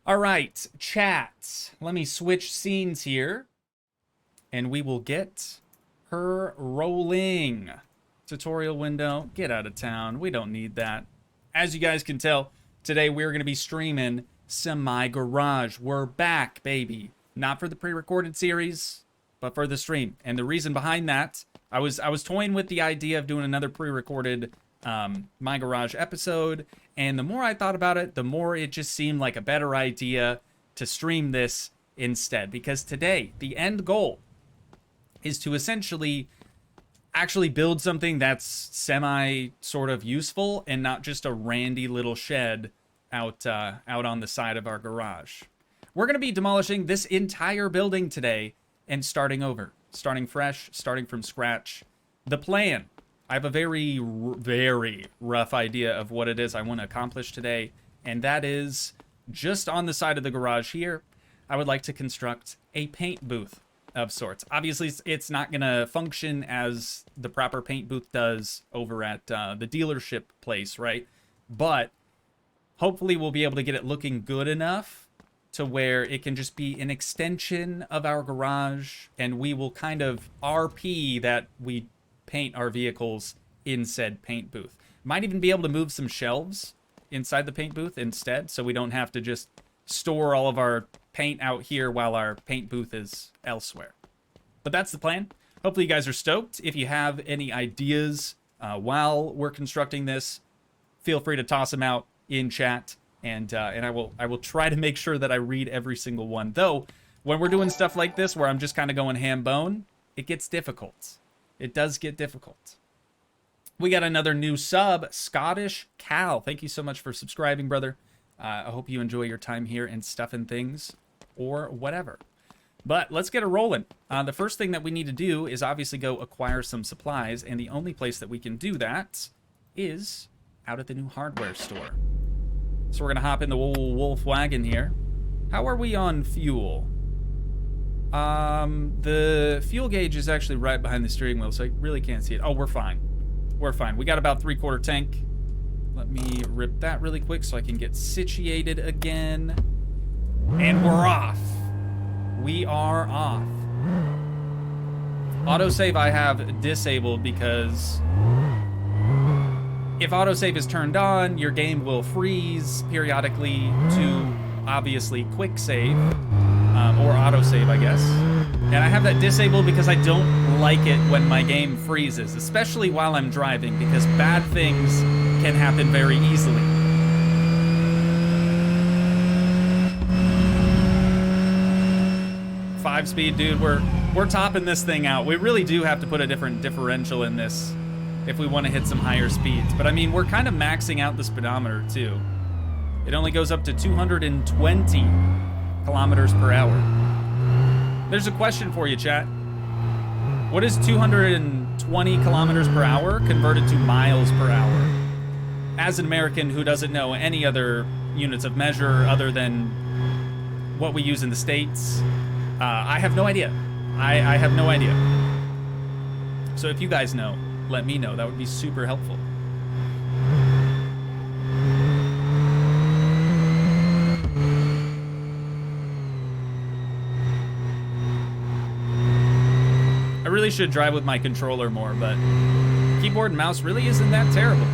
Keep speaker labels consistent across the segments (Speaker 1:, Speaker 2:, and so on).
Speaker 1: All right, chat. Let me switch scenes here, and we will get her rolling. Tutorial window, get out of town. We don't need that. As you guys can tell, today we're going to be streaming some My Garage. We're back, baby. Not for the pre-recorded series, but for the stream. And the reason behind that, I was toying with the idea of doing another pre-recorded My Garage episode, and the more I thought about it, the more it just seemed like a better idea to stream this instead. Because today, the end goal is to essentially actually build something that's semi sort of useful and not just a randy little shed out on the side of our garage. We're going to be demolishing this entire building today and starting over, starting fresh, starting from scratch. The plan, I have a very rough idea of what it is I want to accomplish today, and that is just on the side of the garage here, I would like to construct a paint booth of sorts. Obviously, it's not going to function as the proper paint booth does over at the dealership place, right? But hopefully we'll be able to get it looking good enough to where it can just be an extension of our garage, and we will kind of RP that we paint our vehicles in said paint booth. Might even be able to move some shelves inside the paint booth instead, so we don't have to just store all of our paint out here while our paint booth is elsewhere. But that's the plan. Hopefully you guys are stoked. If you have any ideas while we're constructing this, feel free to toss them out in chat, and I will try to make sure that I read every single one. Though, when we're doing stuff like this where I'm just kind of going ham bone, it gets difficult. It does get difficult. We got another new sub, Scottish Cal. Thank you so much for subscribing, brother. I hope you enjoy your time here and stuffing things or whatever. But let's get it rolling. The first thing that we need to do is obviously go acquire some supplies, and the only place that we can do that is out at the new hardware store. So we're going to hop in the wolf wagon here. How are we on fuel? The fuel gauge is actually right behind the steering wheel, so I really can't see it. Oh, we're fine. We're fine. We got about 3/4 tank. Let me rip that really quick so I can get situated again. And we're off. We are off. Autosave I have disabled because if autosave is turned on, your game will freeze periodically to obviously quick save. Or autosave, I guess. And I have that disabled because I don't like it when my game freezes, especially while I'm driving, because bad things can happen very easily. Five speed, dude, we're topping this thing out. We really do have to put a different differential in this if we want to hit some higher speeds. But I mean, we're kind of maxing out the speedometer too. It only goes up to 220 kilometers per hour. There's a question for you, chat. What is 220 kilometers per hour converted to miles per hour? As an American who doesn't know any other units of measure other than what we use in the States, I have no idea. I have no idea. So if you guys know, let me know. That would be super helpful. I really should drive with my controller more, but keyboard and mouse really isn't that terrible.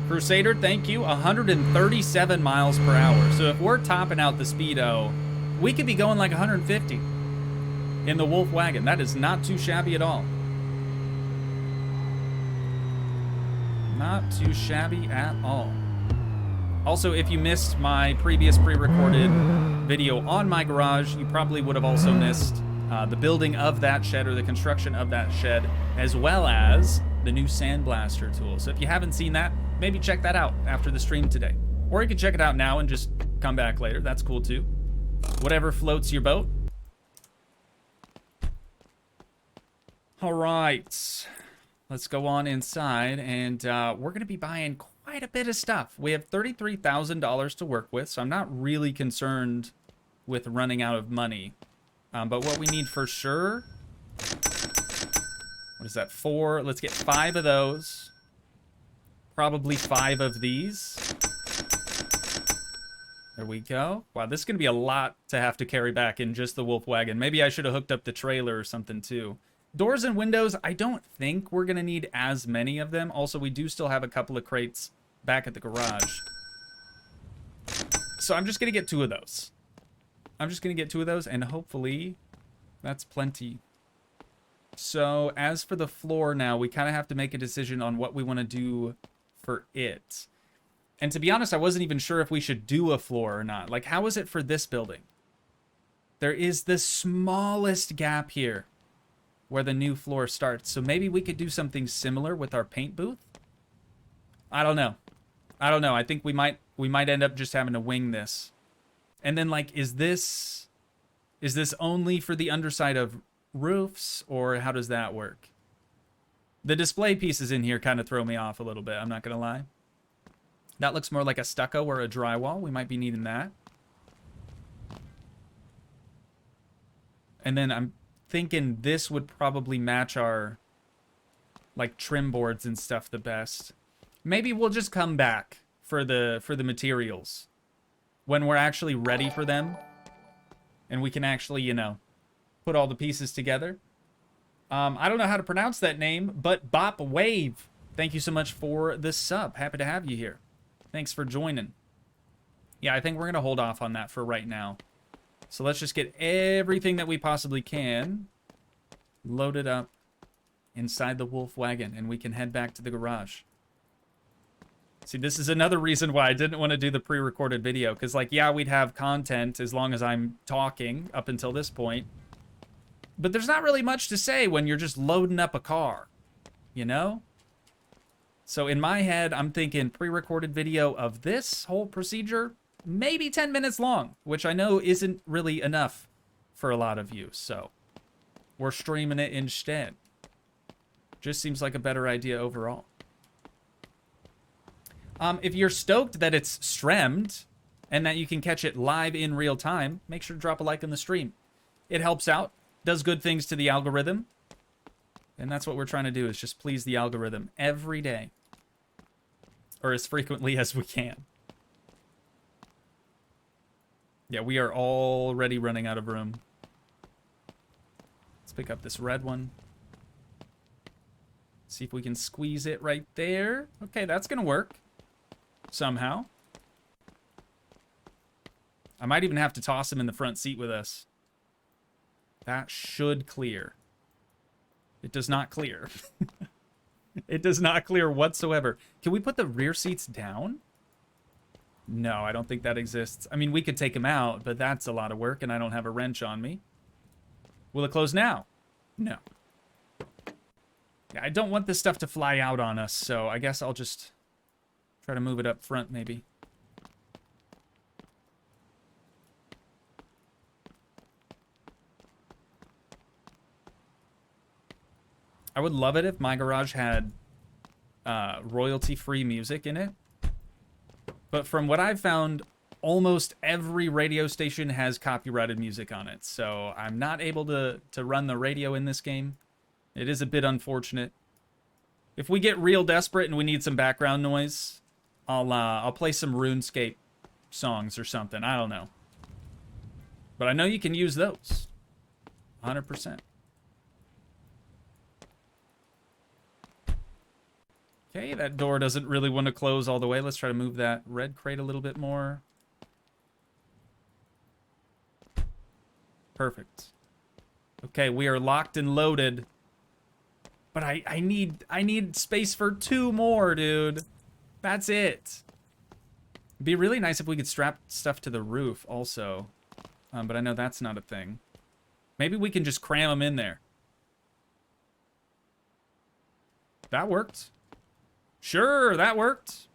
Speaker 1: Crusader, thank you. 137 miles per hour. So if we're topping out the speedo, we could be going like 150 in the wolf wagon. That is not too shabby at all. Not too shabby at all. Also, if you missed my previous pre-recorded video on my garage, you probably would have also missed the building of that shed or the construction of that shed, as well as the new sandblaster tool. So if you haven't seen that, maybe check that out after the stream today. Or you can check it out now and just come back later. That's cool too. Whatever floats your boat. All right. Let's go on inside, and we're going to be buying quite a bit of stuff. We have $33,000 to work with, so I'm not really concerned with running out of money. But what we need for sure, what is that, 4? Let's get 5 of those. Probably 5 of these. There we go. Wow, this is going to be a lot to have to carry back in just the wolf wagon. Maybe I should have hooked up the trailer or something too. Doors and windows, I don't think we're going to need as many of them. Also, we do still have a couple of crates back at the garage. So I'm just going to get 2 of those. I'm just going to get 2 of those, and hopefully that's plenty. So as for the floor now, we kind of have to make a decision on what we want to do for it. And to be honest, I wasn't even sure if we should do a floor or not. Like, how is it for this building? There is the smallest gap here where the new floor starts. So maybe we could do something similar with our paint booth? I don't know. I don't know. I think we might end up just having to wing this. And then, like, is this only for the underside of roofs, or how does that work? The display pieces in here kind of throw me off a little bit, I'm not going to lie. That looks more like a stucco or a drywall. We might be needing that. And then I'm thinking this would probably match our, like, trim boards and stuff the best. Maybe we'll just come back for the materials when we're actually ready for them. And we can actually, you know, put all the pieces together. I don't know how to pronounce that name, but Bop Wave, thank you so much for the sub. Happy to have you here. Thanks for joining. Yeah, I think we're going to hold off on that for right now. So let's just get everything that we possibly can loaded up inside the wolf wagon, and we can head back to the garage. See, this is another reason why I didn't want to do the pre-recorded video, because, like, yeah, we'd have content as long as I'm talking up until this point. But there's not really much to say when you're just loading up a car, you know? So in my head, I'm thinking pre-recorded video of this whole procedure, maybe 10 minutes long, which I know isn't really enough for a lot of you. So we're streaming it instead. Just seems like a better idea overall. If you're stoked that it's streamed and that you can catch it live in real time, make sure to drop a like on the stream. It helps out, does good things to the algorithm. And that's what we're trying to do, is just please the algorithm every day. Or as frequently as we can. Yeah, we are already running out of room. Let's pick up this red one. See if we can squeeze it right there. Okay, that's gonna work. Somehow. I might even have to toss him in the front seat with us. That should clear. It does not clear. It does not clear whatsoever. Can we put the rear seats down? No, I don't think that exists. I mean, we could take them out, but that's a lot of work, and I don't have a wrench on me. Will it close now? No. Yeah, I don't want this stuff to fly out on us, so I guess I'll just try to move it up front, maybe. I would love it if my garage had royalty-free music in it. But from what I've found, almost every radio station has copyrighted music on it. So I'm not able to run the radio in this game. It is a bit unfortunate. If we get real desperate and we need some background noise, I'll play some RuneScape songs or something. I don't know. But I know you can use those. 100%. Okay, that door doesn't really want to close all the way. Let's try to move that red crate a little bit more. Perfect. Okay, we are locked and loaded. But I need space for 2 more, dude. That's it. It'd be really nice if we could strap stuff to the roof also. But I know that's not a thing. Maybe we can just cram them in there. That worked. Sure, that worked.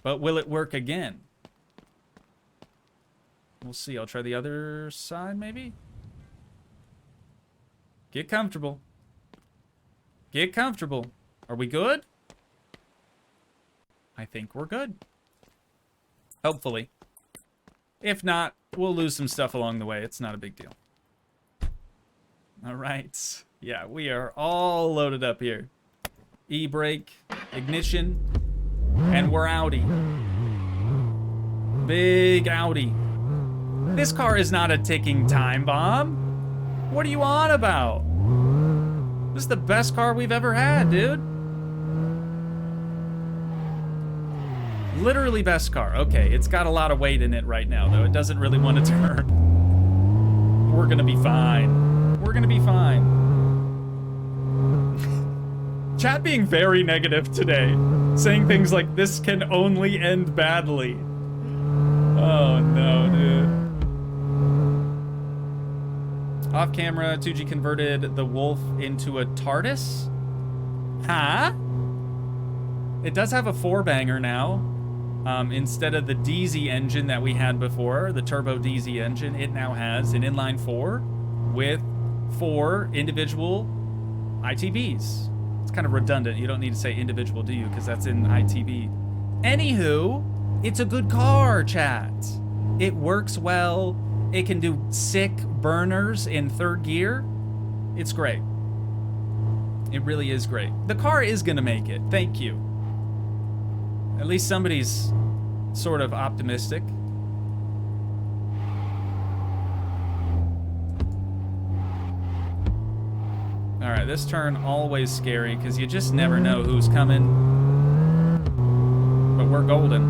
Speaker 1: But will it work again? We'll see. I'll try the other side, maybe. Get comfortable. Get comfortable. Are we good? I think we're good. Hopefully. If not, we'll lose some stuff along the way. It's not a big deal. All right. Yeah, we are all loaded up here. E-brake, ignition, and we're outie. Big Audi. This car is not a ticking time bomb. What are you on about? This is the best car we've ever had, dude. Literally best car. Okay, it's got a lot of weight in it right now, though. It doesn't really want to turn. We're gonna be fine. We're gonna be fine. Chat being very negative today. Saying things like, this can only end badly. Oh, no, dude. Off camera, Toogii converted the Wolf into a TARDIS? Huh? It does have a 4-banger now. Instead of the DZ engine that we had before, the turbo DZ engine, it now has an inline 4 with 4 individual ITBs. It's kind of redundant. You don't need to say individual, do you? Because that's in ITB. Anywho, it's a good car, chat. It works well. It can do sick burners in 3rd gear. It's great. It really is great. The car is gonna make it. Thank you. At least somebody's sort of optimistic. All right, this turn always scary because you just never know who's coming. But we're golden.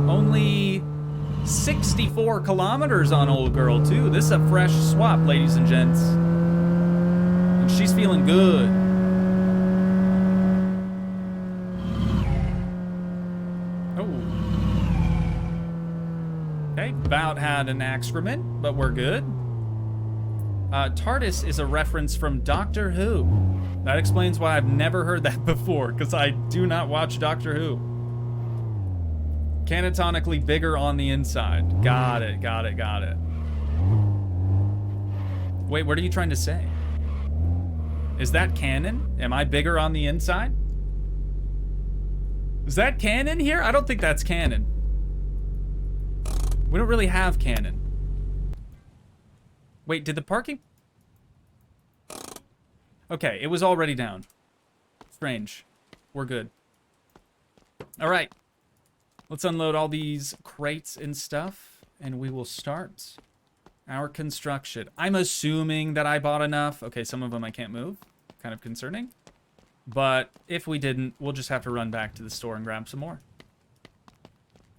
Speaker 1: Only 64 kilometers on old girl too. This is a fresh swap, ladies and gents. And she's feeling good. About had an excrement, but we're good. TARDIS is a reference from Doctor Who. That explains why I've never heard that before, because I do not watch Doctor Who. Canatonically bigger on the inside. Got it, got it, got it. Wait, what are you trying to say? Is that canon? Am I bigger on the inside? Is that canon here? I don't think that's canon. We don't really have cannon. Wait, did the parking... Okay, it was already down. Strange. We're good. All right. Let's unload all these crates and stuff, and we will start our construction. I'm assuming that I bought enough. Okay, some of them I can't move. Kind of concerning. But if we didn't, we'll just have to run back to the store and grab some more.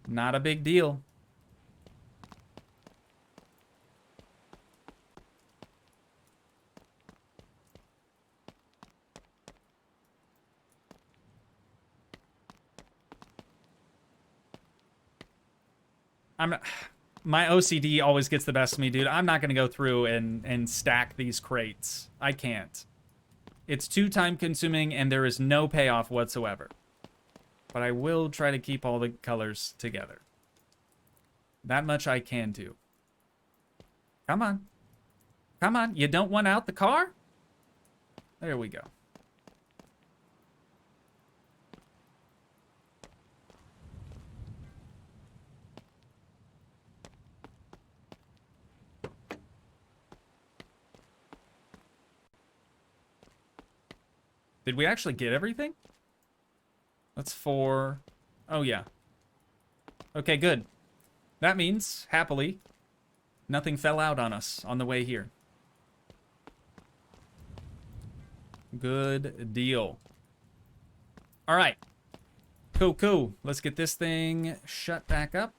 Speaker 1: Not a big deal. My OCD always gets the best of me, dude. I'm not going to go through and stack these crates. I can't. It's too time consuming and there is no payoff whatsoever. But I will try to keep all the colors together. That much I can do. Come on. Come on. You don't want out the car? There we go. Did we actually get everything? That's 4. Oh, yeah. Okay, good. That means, happily, nothing fell out on us on the way here. Good deal. All right. Cool, cool. Let's get this thing shut back up.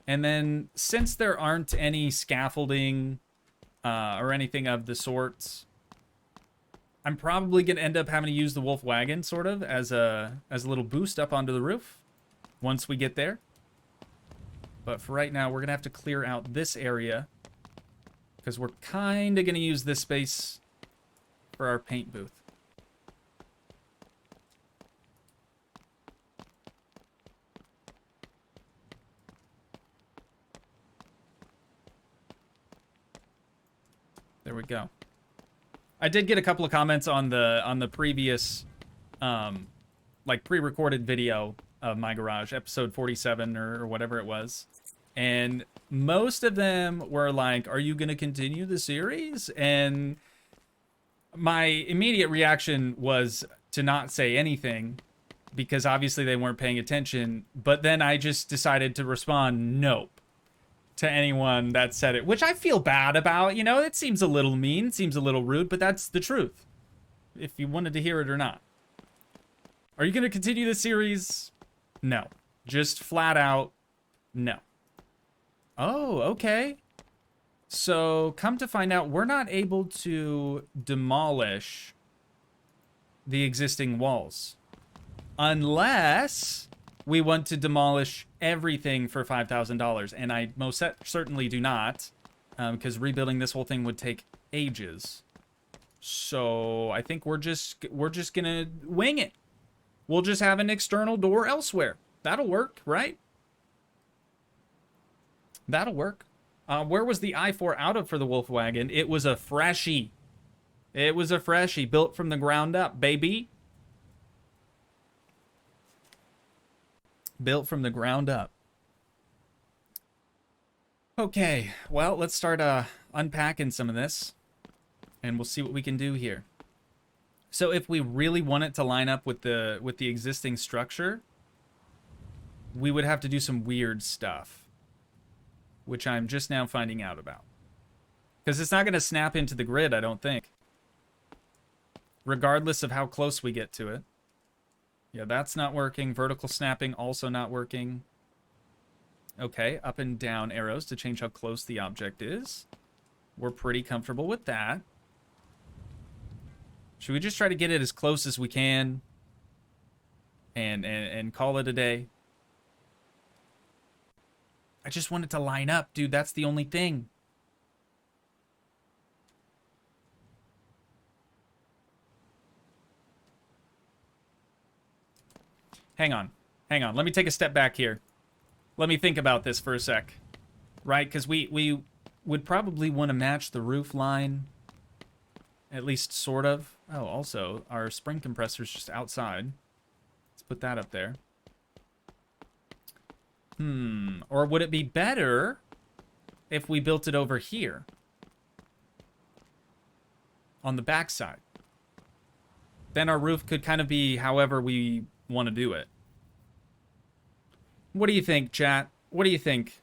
Speaker 1: And then, since there aren't any scaffolding or anything of the sorts... I'm probably going to end up having to use the Wolf wagon, sort of, as a little boost up onto the roof once we get there. But for right now, we're going to have to clear out this area because we're kind of going to use this space for our paint booth. There we go. I did get a couple of comments on the previous, like pre-recorded video of my garage, episode 47 or whatever it was, and most of them were like, "Are you going to continue the series?" And my immediate reaction was to not say anything, because obviously they weren't paying attention. But then I just decided to respond nope to anyone that said it, which I feel bad about. You know, it seems a little mean, seems a little rude, but that's the truth. If you wanted to hear it or not. Are you going to continue the series? No. Just flat out, no. Oh, okay. So, come to find out, we're not able to demolish the existing walls. Unless we want to demolish everything for $5,000. And I most certainly do not. Because rebuilding this whole thing would take ages. So, I think we're just gonna wing it. We'll just have an external door elsewhere. That'll work, right? That'll work. Where was the I-4 out of for the Wolfwagon? It was a freshie. It was a freshie, built from the ground up, baby. Built from the ground up. Okay, well, let's start unpacking some of this. And we'll see what we can do here. So if we really want it to line up with the existing structure, we would have to do some weird stuff, which I'm just now finding out about. Because it's not going to snap into the grid, I don't think. Regardless of how close we get to it. Yeah, that's not working. Vertical snapping also not working. Okay, up and down arrows to change how close the object is. We're pretty comfortable with that. Should we just try to get it as close as we can and call it a day? I just want it to line up, dude. That's the only thing. Hang on. Hang on. Let me take a step back here. Let me think about this for a sec. Right? Because we would probably want to match the roof line. At least sort of. Oh, also, our spring compressor's just outside. Let's put that up there. Or would it be better if we built it over here? On the backside. Then our roof could kind of be however we want to do it. What do you think, chat? What do you think?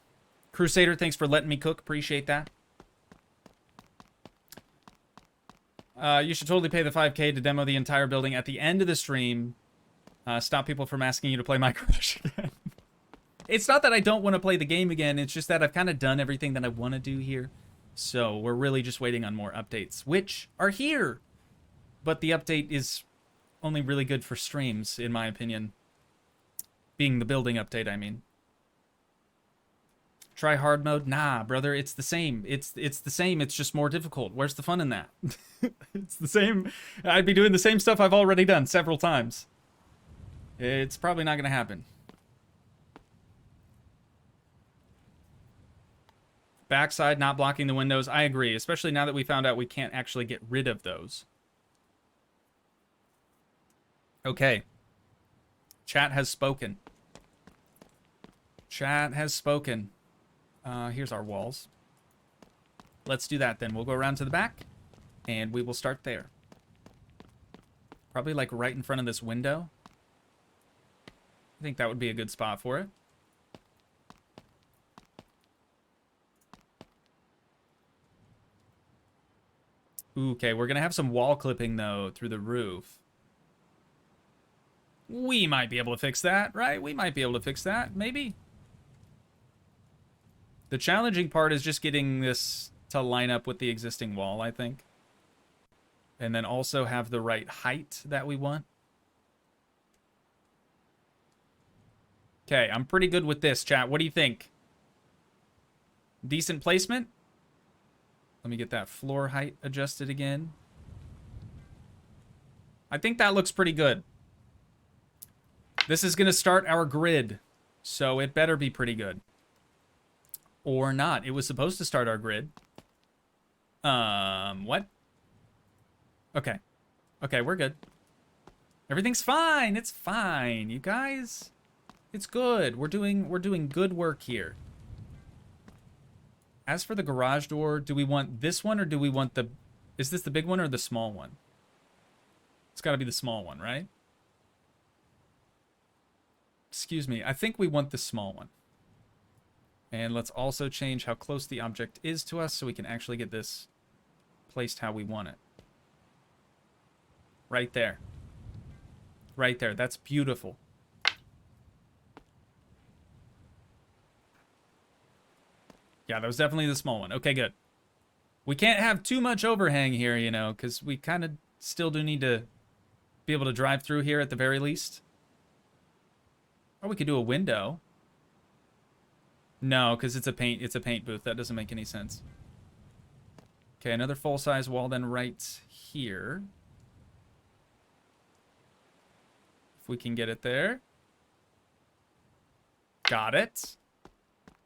Speaker 1: Crusader, thanks for letting me cook. Appreciate that. You should totally pay the $5K to demo the entire building at the end of the stream. Stop people from asking you to play Micro Rush again. It's not that I don't want to play the game again. It's just that I've kind of done everything that I want to do here. So we're really just waiting on more updates, which are here. But the update is only really good for streams, in my opinion. Being the building update, I mean. Try hard mode? Nah, brother, it's the same. It's the same, it's just more difficult. Where's the fun in that? It's the same. I'd be doing the same stuff I've already done several times. It's probably not going to happen. Backside not blocking the windows. I agree, especially now that we found out we can't actually get rid of those. Okay. Chat has spoken. Chat has spoken. Here's our walls. Let's do that then. We'll go around to the back, and we will start there. Probably like right in front of this window. I think that would be a good spot for it. Okay, we're going to have some wall clipping, though, through the roof. We might be able to fix that, right? We might be able to fix that, maybe. The challenging part is just getting this to line up with the existing wall, I think. And then also have the right height that we want. Okay, I'm pretty good with this, chat. What do you think? Decent placement? Let me get that floor height adjusted again. I think that looks pretty good. This is going to start our grid, so it better be pretty good. Or not. It was supposed to start our grid. What? Okay. Okay, we're good. Everything's fine. It's fine, you guys. It's good. We're doing good work here. As for the garage door, do we want this one or do we want the... Is this the big one or the small one? It's got to be the small one, right? Excuse me. I think we want the small one. And let's also change how close the object is to us so we can actually get this placed how we want it. Right there. Right there. That's beautiful. Yeah, that was definitely the small one. Okay, good. We can't have too much overhang here, you know, because we kind of still do need to be able to drive through here at the very least. Or we could do a window. No, because it's a paint booth. That doesn't make any sense. Okay, another full-size wall then right here. If we can get it there. Got it.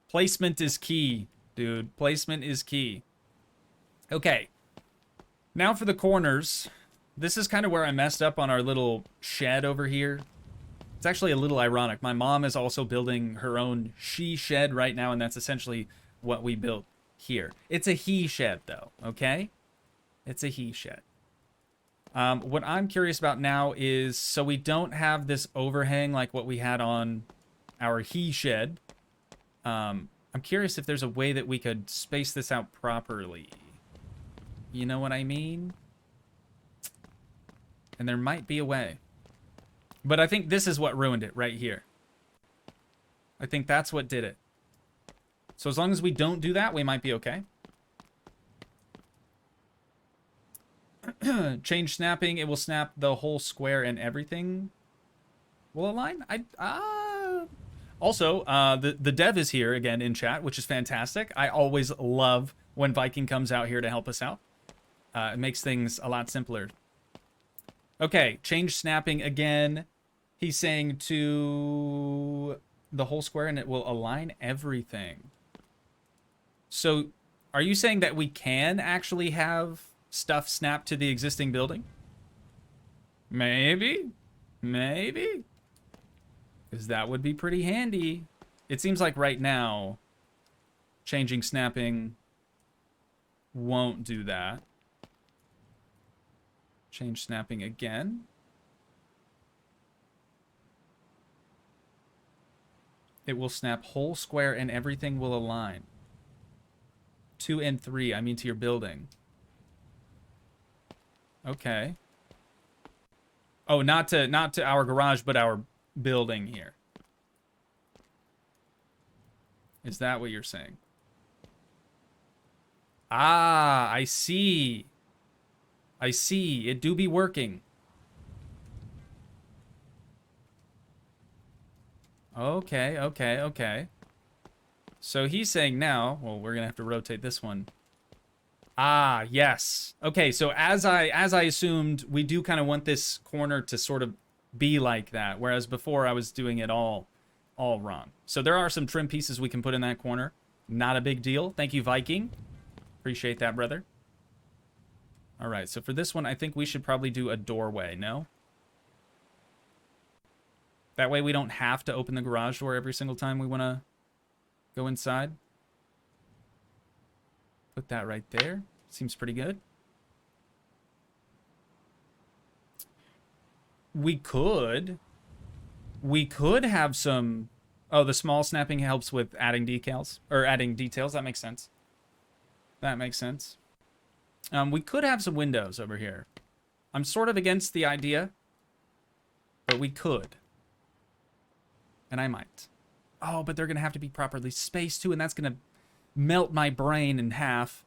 Speaker 1: Placement is key, dude. Placement is key. Okay. Now for the corners. This is kind of where I messed up on our little shed over here. It's actually a little ironic. My mom is also building her own she shed right now, and that's essentially what we built here. It's a he shed, though, okay? It's a he shed. What I'm curious about now is, so we don't have this overhang like what we had on our he shed. I'm curious if there's a way that we could space this out properly. You know what I mean? And there might be a way. But I think this is what ruined it right here. I think that's what did it. So as long as we don't do that, we might be okay. Change snapping. It will snap the whole square and everything will align. Also, the dev is here again in chat, which is fantastic. I always love when Viking comes out here to help us out. It makes things a lot simpler. Okay, change snapping again. He's saying to the whole square and it will align everything. So, are you saying that we can actually have stuff snapped to the existing building? Maybe. Maybe. Because that would be pretty handy. It seems like right now, changing snapping won't do that. Change snapping again. It will snap whole square and everything will align. 2 and 3, I mean to your building. Okay. Oh, not to our garage, but our building here. Is that what you're saying? Ah, I see. I see. It do be working. Okay, okay, okay. So he's saying now, well, we're gonna have to rotate this one. Ah, yes. Okay, so as I assumed, we do kind of want this corner to sort of be like that, whereas before I was doing it all wrong. So there are some trim pieces we can put in that corner. Not a big deal. Thank you, Viking. Appreciate that, brother. All right, so for this one, I think we should probably do a doorway, no? That way we don't have to open the garage door every single time we want to go inside. Put that right there. Seems pretty good. We could have some... Oh, the small snapping helps with adding decals. Or adding details. That makes sense. That makes sense. We could have some windows over here. I'm sort of against the idea. But we could. And I might. Oh, but they're going to have to be properly spaced too, and that's going to melt my brain in half.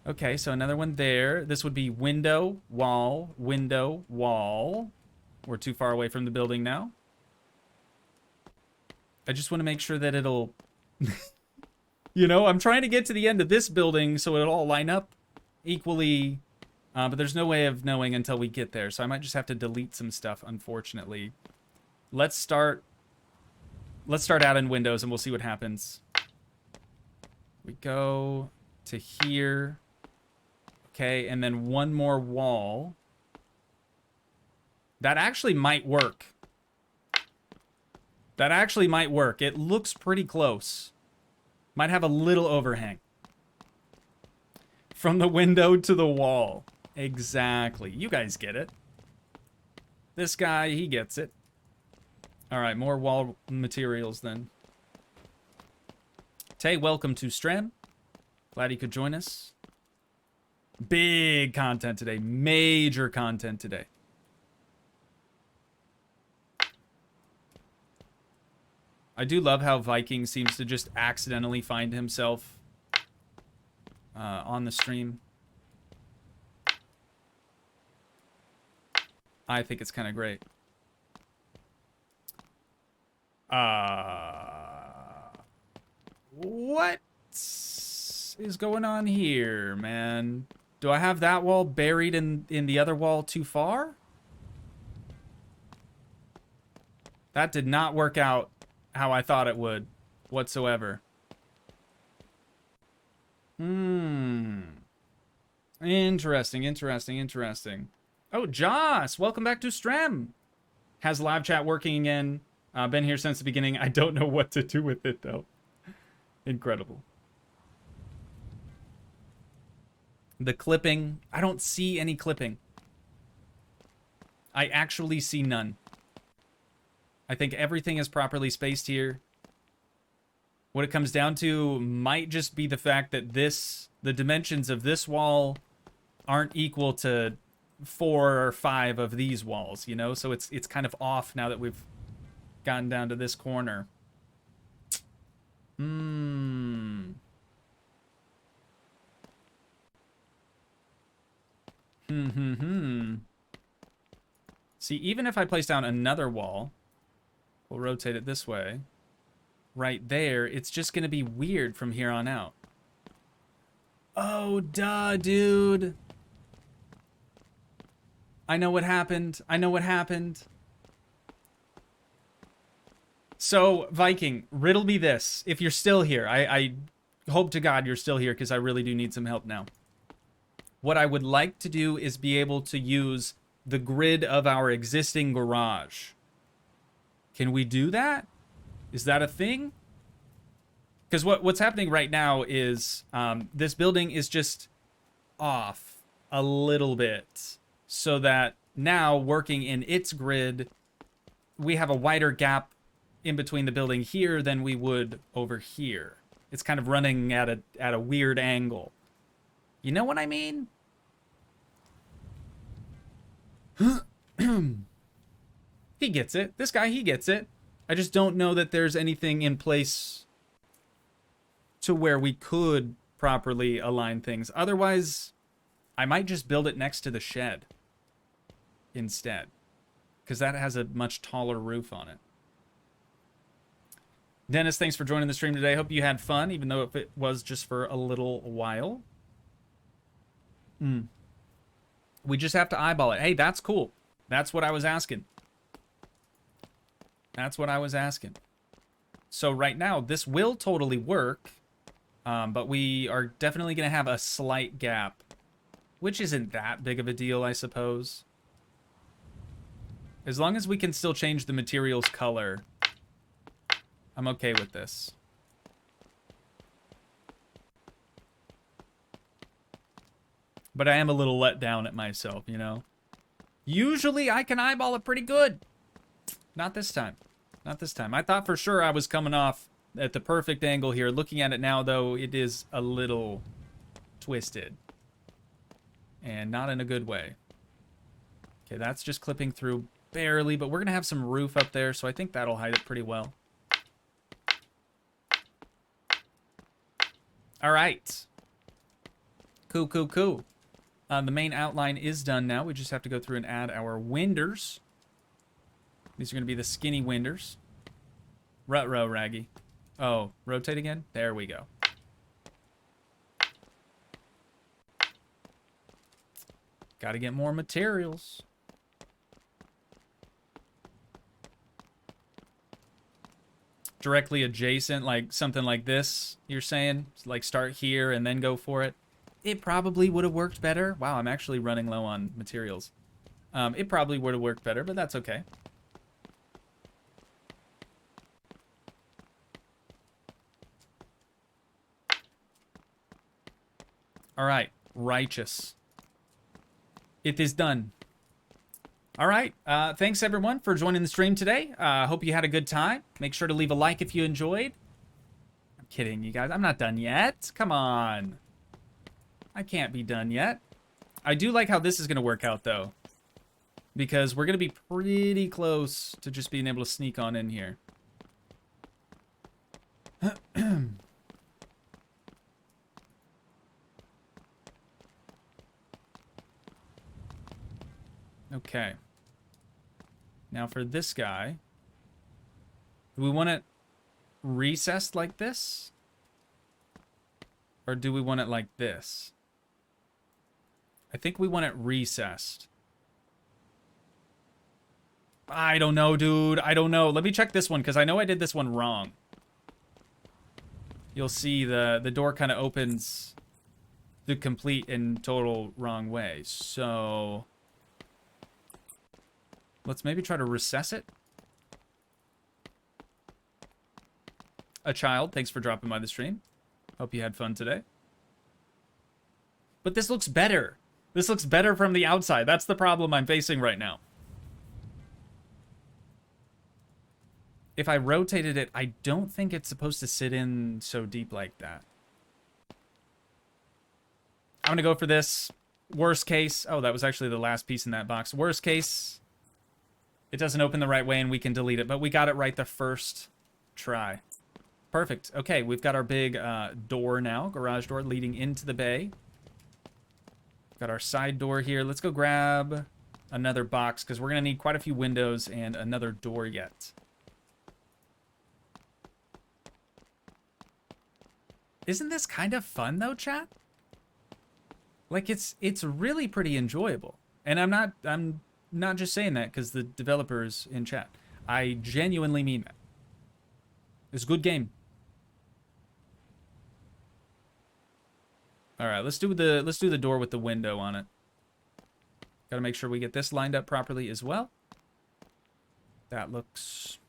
Speaker 1: Okay, so another one there. This would be window, wall, window, wall. We're too far away from the building now. I just want to make sure that it'll... You know, I'm trying to get to the end of this building so it'll all line up equally. But there's no way of knowing until we get there. So I might just have to delete some stuff, unfortunately. Let's start adding windows and we'll see what happens. We go to here. Okay, and then one more wall. That actually might work. That actually might work. It looks pretty close. Might have a little overhang. From the window to the wall. Exactly. You guys get it. This guy, he gets it. All right, more wall materials then. Tay, welcome to Strem. Glad you could join us. Big content today. Major content today. I do love how Viking seems to just accidentally find himself on the stream. I think it's kind of great. What is going on here, man? Do I have that wall buried in the other wall too far? That did not work out how I thought it would whatsoever. Interesting, interesting, interesting. Oh, Joss, welcome back to Strem. Has live chat working again. Been here since the beginning. I don't know what to do with it, though. Incredible. The clipping. I don't see any clipping. I actually see none. I think everything is properly spaced here. What it comes down to might just be the fact that the dimensions of this wall aren't equal to 4 or 5 of these walls, you know? So it's kind of off now that we've gotten down to this corner. See, even if I place down another wall, we'll rotate it this way. Right there, it's just going to be weird from here on out. Oh, duh, dude. I know what happened. I know what happened. So, Viking, riddle me this. If you're still here, I hope to God you're still here because I really do need some help now. What I would like to do is be able to use the grid of our existing garage. Can we do that? Is that a thing? Because what's happening right now is this building is just off a little bit. So that now, working in its grid, we have a wider gap in between the building here than we would over here. It's kind of running at a weird angle. You know what I mean? He gets it. This guy, he gets it. I just don't know that there's anything in place to where we could properly align things. Otherwise, I might just build it next to the shed instead, because that has a much taller roof on it. Dennis, thanks for joining the stream today. Hope you had fun, even though if it was just for a little while. We just have to eyeball it. Hey, that's cool. That's what I was asking. That's what I was asking. So right now, this will totally work, but we are definitely going to have a slight gap, which isn't that big of a deal, I suppose. As long as we can still change the material's color, I'm okay with this. But I am a little let down at myself, you know? Usually I can eyeball it pretty good. Not this time. Not this time. I thought for sure I was coming off at the perfect angle here. Looking at it now, though, it is a little twisted. And not in a good way. Okay, that's just clipping through barely, but we're going to have some roof up there, so I think that'll hide it pretty well. All right. Cool, cool, cool. The main outline is done now. We just have to go through and add our winders. These are going to be the skinny winders. Rut-row, Raggy. Oh, rotate again? There we go. Got to get more materials. Directly adjacent, like something like this, you're saying? Like start here and then go for it? It probably would have worked better. Wow, I'm actually running low on materials. It probably would have worked better, but that's okay. All right, righteous. It is done. All right. Thanks, everyone, for joining the stream today. Hope you had a good time. Make sure to leave a like if you enjoyed. I'm kidding, you guys. I'm not done yet. Come on. I can't be done yet. I do like how this is going to work out, though, because we're going to be pretty close to just being able to sneak on in here. Okay. Now for this guy, do we want it recessed like this? Or do we want it like this? I think we want it recessed. I don't know, dude. I don't know. Let me check this one, because I know I did this one wrong. You'll see the door kind of opens the complete and total wrong way. So let's maybe try to recess it. A child, thanks for dropping by the stream. Hope you had fun today. But this looks better. This looks better from the outside. That's the problem I'm facing right now. If I rotated it, I don't think it's supposed to sit in so deep like that. I'm going to go for this. Worst case. Oh, that was actually the last piece in that box. Worst case, it doesn't open the right way and we can delete it. But we got it right the first try. Perfect. Okay, we've got our big door now. Garage door leading into the bay. Got our side door here. Let's go grab another box, because we're going to need quite a few windows and another door yet. Isn't this kind of fun, though, chat? Like, it's really pretty enjoyable. And I'm not just saying that because the developers in chat. I genuinely mean that. It's a good game. All right, let's do the door with the window on it. Got to make sure we get this lined up properly as well. That looks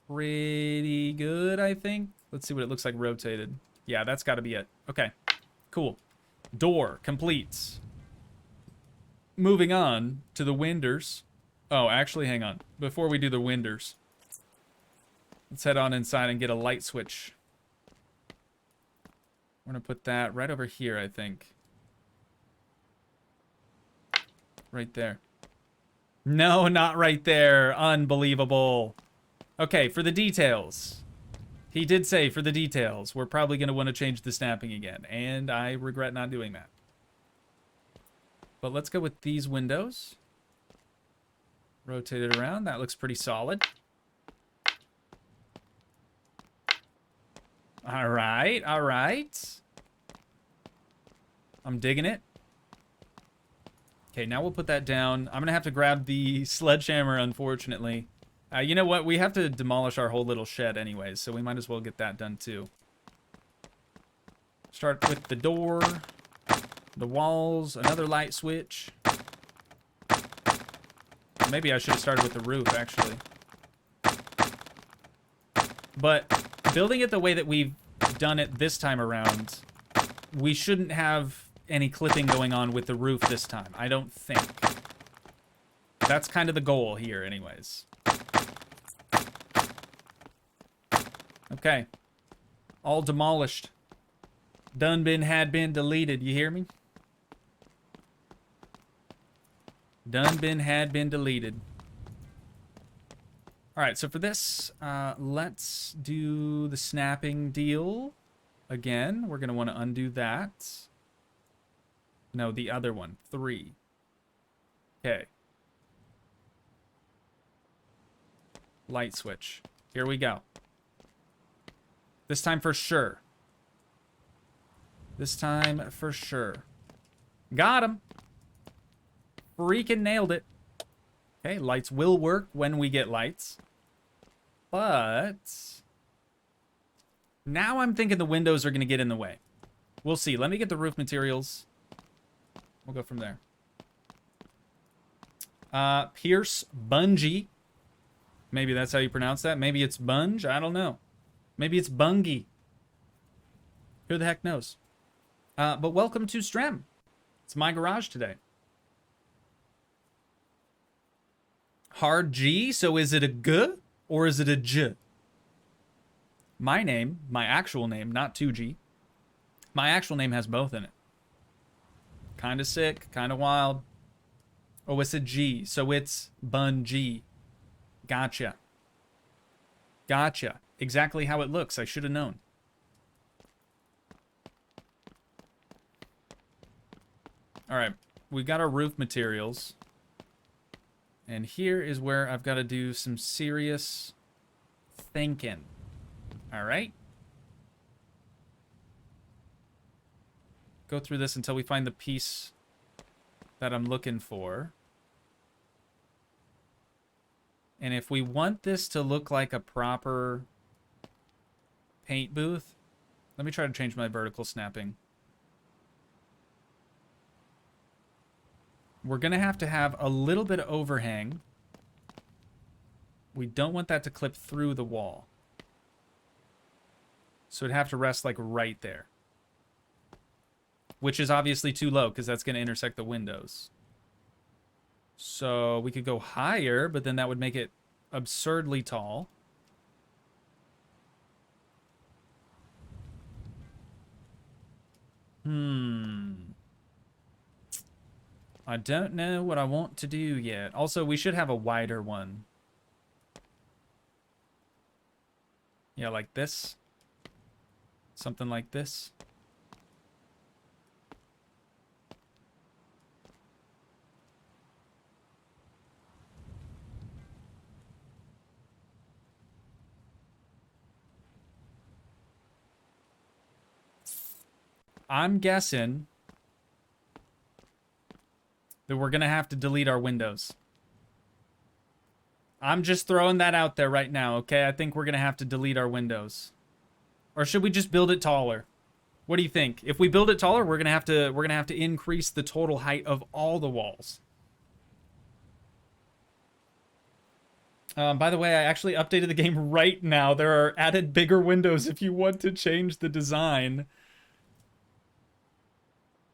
Speaker 1: pretty good, I think. Let's see what it looks like rotated. Yeah, that's got to be it. Okay, cool. Door complete. Moving on to the winders. Oh, actually, hang on. Before we do the winders, let's head on inside and get a light switch. We're going to put that right over here, I think. Right there. No, not right there. Unbelievable. Okay, for the details. He did say for the details. We're probably going to want to change the snapping again, and I regret not doing that. But let's go with these windows. Rotate it around. That looks pretty solid. All right, all right. I'm digging it. Okay, now we'll put that down. I'm going to have to grab the sledgehammer, unfortunately. You know what? We have to demolish our whole little shed anyways, so we might as well get that done too. Start with the door, the walls, another light switch. Maybe I should have started with the roof, actually. But building it the way that we've done it this time around, we shouldn't have any clipping going on with the roof this time. I don't think. That's kind of the goal here, anyways. Okay. All demolished. Done been, had been, deleted. You hear me? Done been, had been, deleted. Alright, so for this, let's do the snapping deal again. We're going to want to undo that. No, the other one. 3. Okay. Light switch. Here we go. This time for sure. This time for sure. Got him. Freaking nailed it. Okay, lights will work when we get lights. But now I'm thinking the windows are going to get in the way. We'll see. Let me get the roof materials. We'll go from there. Pierce Bungee. Maybe that's how you pronounce that. Maybe it's Bunge. I don't know. Maybe it's Bungie. Who the heck knows? But welcome to Strem. It's my garage today. Hard G, so is it a G or is it a J? My name, my actual name, not Toogii. My actual name has both in it. Kind of sick, kind of wild. Oh, it's a G, so it's Bun G. Gotcha. Gotcha. Exactly how it looks. I should have known. All right, we got our roof materials. And here is where I've got to do some serious thinking. All right. Go through this until we find the piece that I'm looking for. And if we want this to look like a proper paint booth, let me try to change my vertical snapping. We're going to have a little bit of overhang. We don't want that to clip through the wall. So it'd have to rest like right there. Which is obviously too low because that's going to intersect the windows. So we could go higher, but then that would make it absurdly tall. I don't know what I want to do yet. Also, we should have a wider one. Yeah, like this. Something like this. I'm guessing that we're going to have to delete our windows. I'm just throwing that out there right now, okay? I think we're going to have to delete our windows. Or should we just build it taller? What do you think? If we build it taller, we're going to have to increase the total height of all the walls. By the way, I actually updated the game right now. There are added bigger windows if you want to change the design.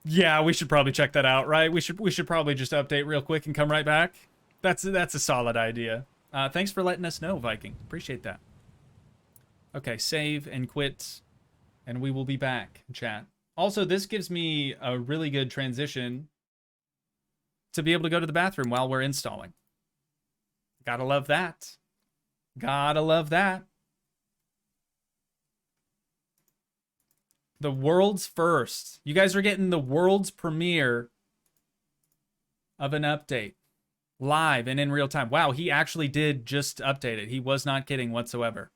Speaker 1: Yeah, we should probably check that out, right? We should probably just update real quick and come right back. That's a solid idea. Thanks for letting us know, Viking. Appreciate that. Okay, save and quit, and we will be back, chat. Also, this gives me a really good transition to be able to go to the bathroom while we're installing. Gotta love that. Gotta love that. The world's first. You guys are getting the world's premiere of an update. Live and in real time. Wow, he actually did just update it. He was not kidding whatsoever.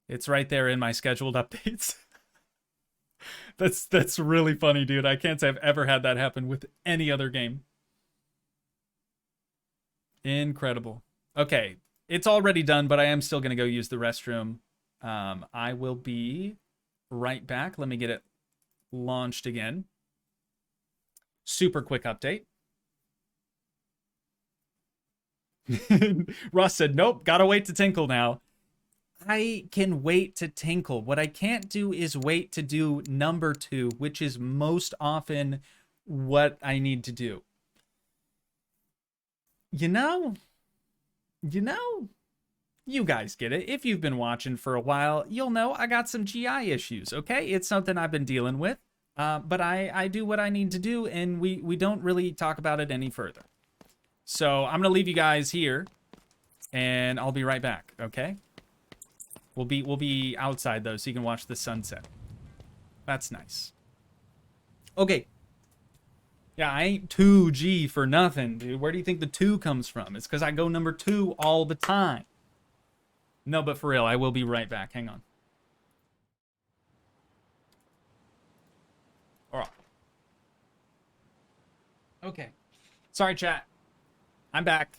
Speaker 1: It's right there in my scheduled updates. That's really funny, dude. I can't say I've ever had that happen with any other game. Incredible. Okay, it's already done, but I am still going to go use the restroom. I will be right back. Let me get it launched again. Super quick update. Ross said, nope, gotta wait to tinkle now. I can wait to tinkle. What I can't do is wait to do number 2, which is most often what I need to do. You know, you guys get it. If you've been watching for a while, you'll know I got some GI issues, okay? It's something I've been dealing with, but I do what I need to do, and we don't really talk about it any further. So I'm going to leave you guys here, and I'll be right back, okay? We'll be outside, though, so you can watch the sunset. That's nice. Okay. Yeah, I ain't Toogii for nothing, dude. Where do you think the 2 comes from? It's because I go number 2 all the time. No, but for real, I will be right back. Hang on. All right. Okay. Sorry, chat. I'm back.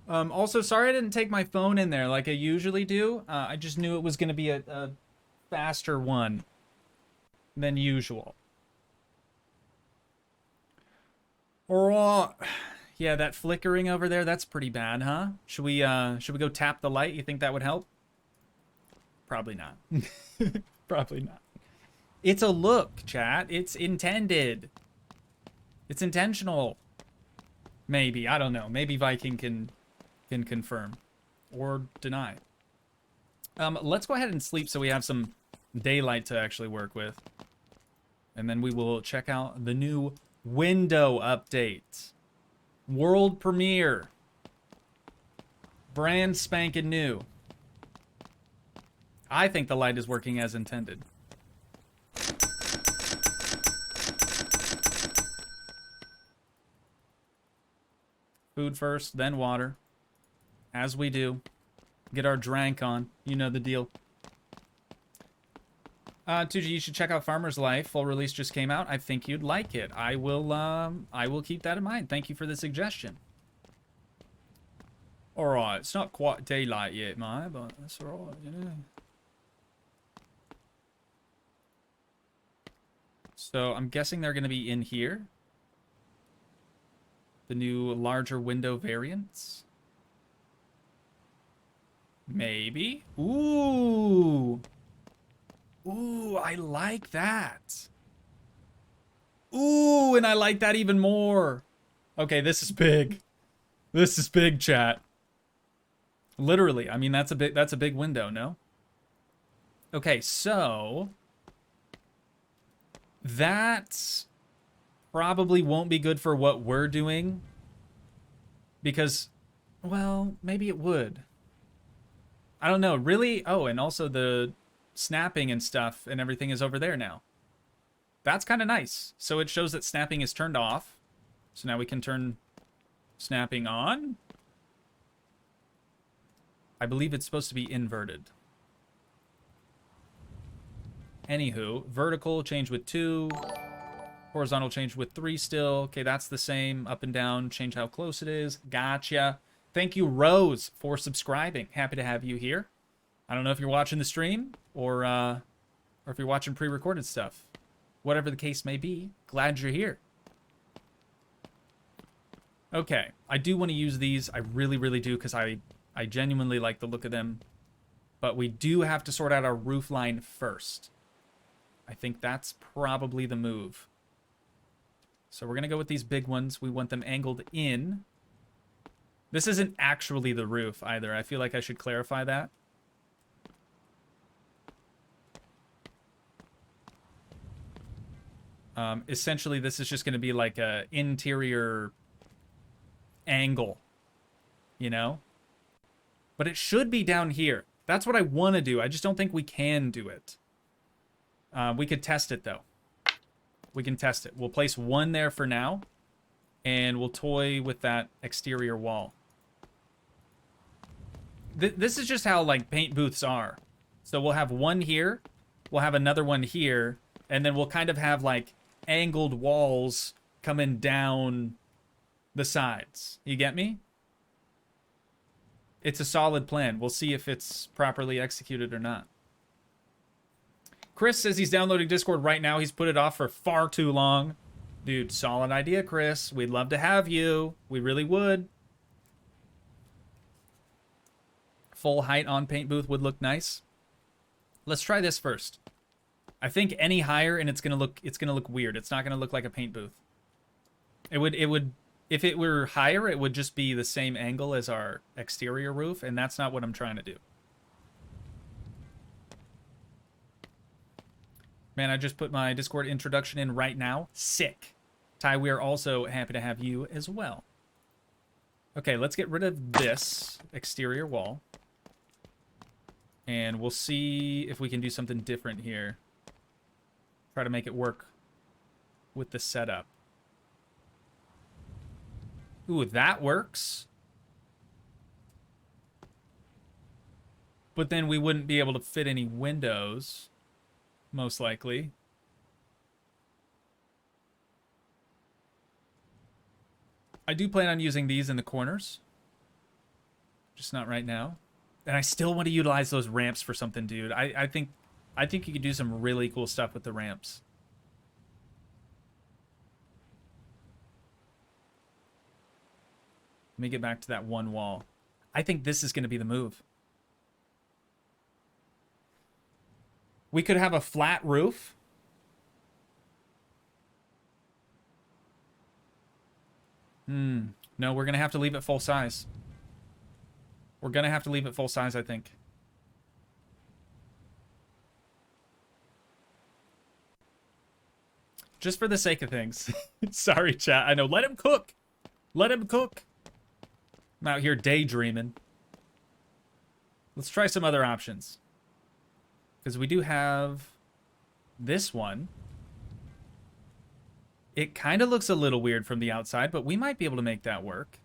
Speaker 1: Also, sorry I didn't take my phone in there like I usually do. I just knew it was going to be a faster one than usual. Or yeah, that flickering over there, that's pretty bad, huh? Should we go tap the light? You think that would help? Probably not. Probably not. It's a look, chat. It's intended. It's intentional. Maybe. I don't know. Maybe Viking can confirm or deny. Let's go ahead and sleep so we have some daylight to actually work with. And then we will check out the new window update. World premiere. Brand spanking new. I think the light is working as intended. Food first, then water. As we do. Get our drank on. You know the deal. Toogii, you should check out Farmer's Life. Full release just came out. I think you'd like it. I will keep that in mind. Thank you for the suggestion. Alright, it's not quite daylight yet, mate, but that's alright, you know. So I'm guessing they're going to be in here. The new larger window variants. Maybe. Ooh. Ooh, I like that. Ooh, and I like that even more. Okay, this is big. This is big, chat. Literally, I mean that's a big window, no? Okay, so that probably won't be good for what we're doing because, well, maybe it would. I don't know, really? Oh, and also the snapping and stuff and everything is over there now. That's kind of nice. So it shows that snapping is turned off. So now we can turn snapping on. I believe it's supposed to be inverted. Anywho, vertical change with 2. Horizontal change with 3 still. Okay, that's the same. Up and down, change how close it is. Gotcha. Thank you, Rose, for subscribing. Happy to have you here. I don't know if you're watching the stream or if you're watching pre-recorded stuff. Whatever the case may be, glad you're here. Okay, I do want to use these. I really, really do because I genuinely like the look of them. But we do have to sort out our roof line first. I think that's probably the move. So we're going to go with these big ones. We want them angled in. This isn't actually the roof either. I feel like I should clarify that. Essentially, this is just going to be like a interior angle, you know? But it should be down here. That's what I want to do. I just don't think we can do it. We could test it, though. We can test it. We'll place one there for now, and we'll toy with that exterior wall. This is just how, like, paint booths are. So we'll have one here, we'll have another one here, and then we'll kind of have, like, angled walls coming down the sides. You get me? It's a solid plan. We'll see if it's properly executed or not. Chris says he's downloading Discord right now. He's put it off for far too long. Dude, solid idea, Chris. We'd love to have you. We really would. Full height on paint booth would look nice. Let's try this first. I think any higher and it's gonna look weird. It's not gonna look like a paint booth. It would if it were higher, it would just be the same angle as our exterior roof, and that's not what I'm trying to do. Man, I just put my Discord introduction in right now. Sick. Ty, we are also happy to have you as well. Okay, let's get rid of this exterior wall. And we'll see if we can do something different here. Try to make it work with the setup. Ooh, that works. But then we wouldn't be able to fit any windows, most likely. I do plan on using these in the corners. Just not right now. And I still want to utilize those ramps for something, dude. I think you could do some really cool stuff with the ramps. Let me get back to that one wall. I think this is going to be the move. We could have a flat roof. No, we're going to have to leave it full size. We're going to have to leave it full size, I think. Just for the sake of things. Sorry, chat. I know. Let him cook. Let him cook. I'm out here daydreaming. Let's try some other options. Because we do have this one. It kind of looks a little weird from the outside, but we might be able to make that work.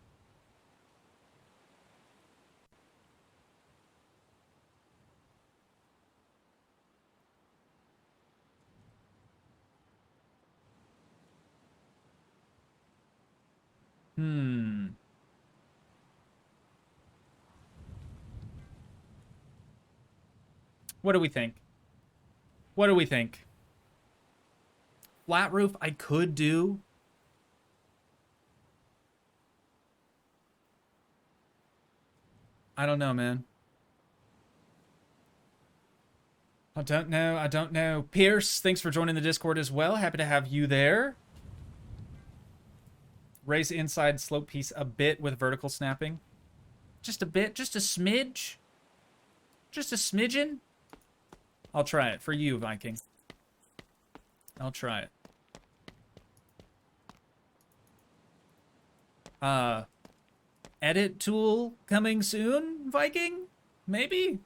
Speaker 1: What do we think? What do we think? Flat roof I could do. I don't know, man. I don't know. I don't know. Pierce, thanks for joining the Discord as well. Happy to have you there. Raise the inside slope piece a bit with vertical snapping. Just a bit. Just a smidge. Just a smidgen. I'll try it for you, Viking. I'll try it. Edit tool coming soon, Viking? Maybe?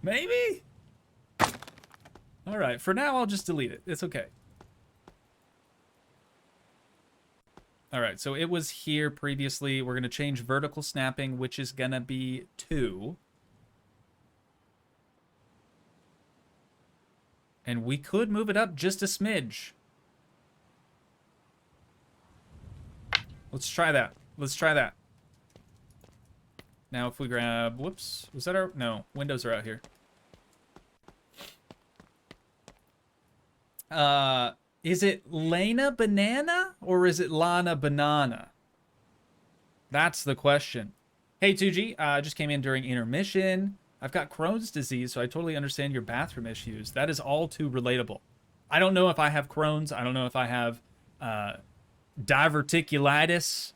Speaker 1: Maybe? Alright, for now I'll just delete it. It's okay. Alright, so it was here previously. We're going to change vertical snapping, which is going to be 2. And we could move it up just a smidge. Let's try that. Let's try that. Now if we grab... Whoops. Was that our... No. Windows are out here. Is it Lana Banana? Or is it Lana Banana? That's the question. Hey, Toogii. Just came in during intermission. I've got Crohn's disease, so I totally understand your bathroom issues. That is all too relatable. I don't know if I have Crohn's. I don't know if I have diverticulitis.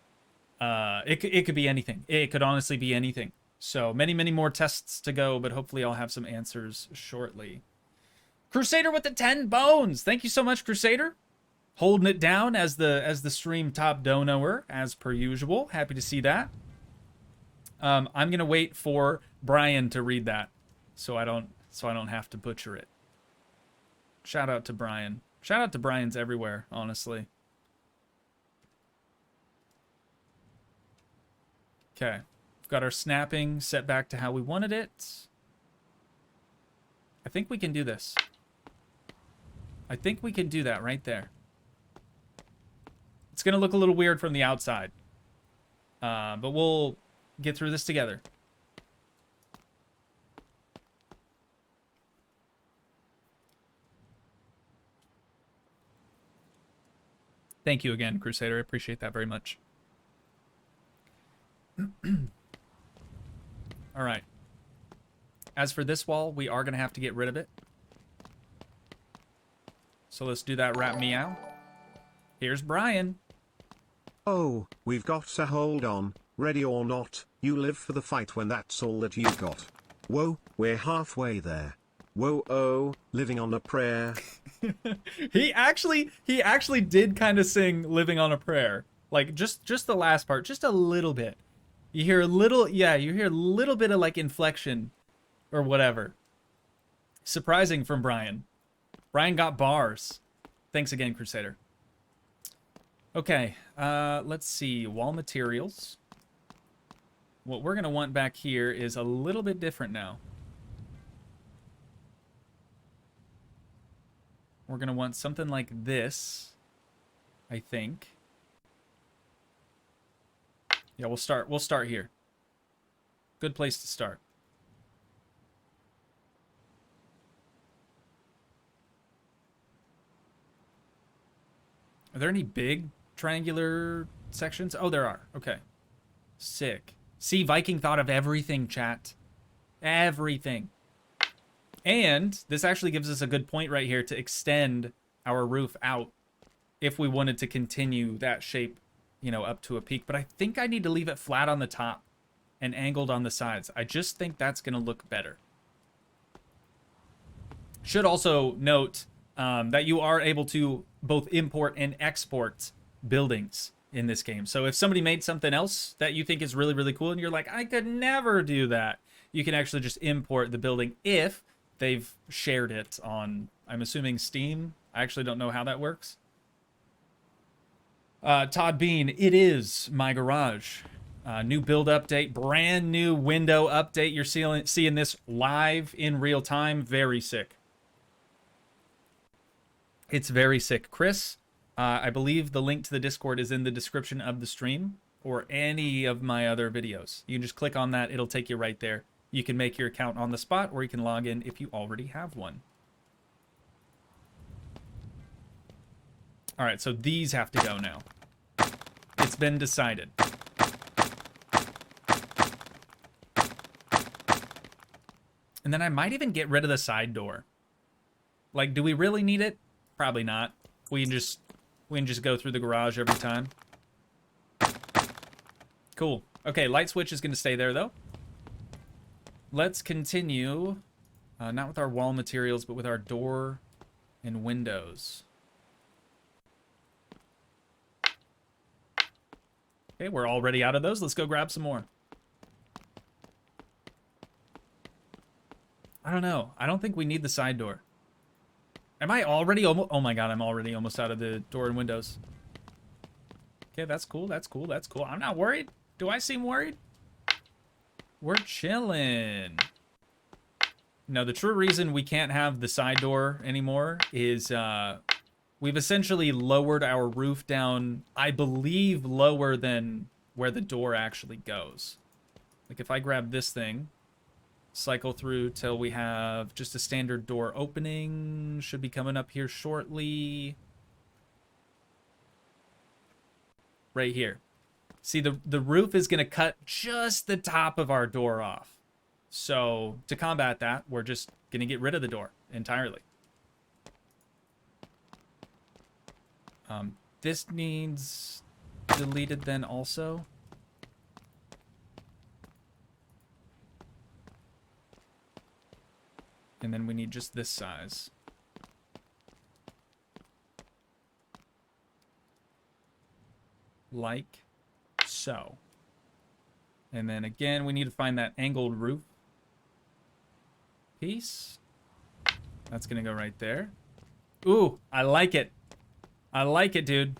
Speaker 1: It could be anything. It could honestly be anything. So many, many more tests to go, but hopefully I'll have some answers shortly. Crusader with the 10 bones. Thank you so much, Crusader. Holding it down as the stream top donoer, as per usual. Happy to see that. I'm gonna wait for Brian to read that, so I don't have to butcher it. Shout out to Brian. Shout out to Brian's everywhere, honestly. Okay, we've got our snapping set back to how we wanted it. I think we can do this. I think we can do that right there. It's gonna look a little weird from the outside, but we'll get through this together. Thank you again, Crusader. I appreciate that very much. All right. As for this wall, we are going to have to get rid of it. So let's do that rat meow. Here's Brian.
Speaker 2: Oh, we've got to hold on. Ready or not, you live for the fight when that's all that you've got. Whoa, we're halfway there. Whoa, oh, living on a prayer.
Speaker 1: He actually did kind of sing Living on a Prayer. Like just the last part, just a little bit. You hear a little, yeah, you hear a little bit of like inflection or whatever. Surprising from Brian. Brian got bars. Thanks again, Crusader. Okay, let's see, wall materials. What we're gonna want back here is a little bit different now. We're gonna want something like this, I think. Yeah, we'll start here. Good place to start. Are there any big triangular sections? Oh, there are. Okay. Sick. See, Viking thought of everything, chat. Everything. And this actually gives us a good point right here to extend our roof out if we wanted to continue that shape you know, up to a peak. But I think I need to leave it flat on the top and angled on the sides. I just think that's going to look better. Should also note that you are able to both import and export buildings in this game. So if somebody made something else that you think is really, really cool and you're like, I could never do that, you can actually just import the building if they've shared it on, I'm assuming, Steam. I actually don't know how that works. Todd Bean, it is my garage. New build update, brand new window update. You're seeing this live in real time. Very sick. It's very sick. Chris, I believe the link to the Discord is in the description of the stream or any of my other videos. You can just click on that. It'll take you right there. You can make your account on the spot, or you can log in if you already have one. All right, so these have to go now. It's been decided. And then I might even get rid of the side door. Like, do we really need it? Probably not. We can just go through the garage every time. Cool. Okay, light switch is going to stay there, though. Let's continue, not with our wall materials, but with our door and windows. Okay, we're already out of those. Let's go grab some more. I don't know. I don't think we need the side door. Am I already almost... Oh my god, I'm already almost out of the door and windows. Okay, that's cool, that's cool, that's cool. I'm not worried. Do I seem worried? We're chilling. No, the true reason we can't have the side door anymore is we've essentially lowered our roof down, I believe, lower than where the door actually goes. Like if I grab this thing, cycle through till we have just a standard door opening. Should be coming up here shortly. Right here. See, the roof is going to cut just the top of our door off. So to combat that, we're just going to get rid of the door entirely. This needs deleted then also. And then we need just this size. Like so. And then again, we need to find that angled roof piece. That's gonna go right there. Ooh, I like it. I like it, dude.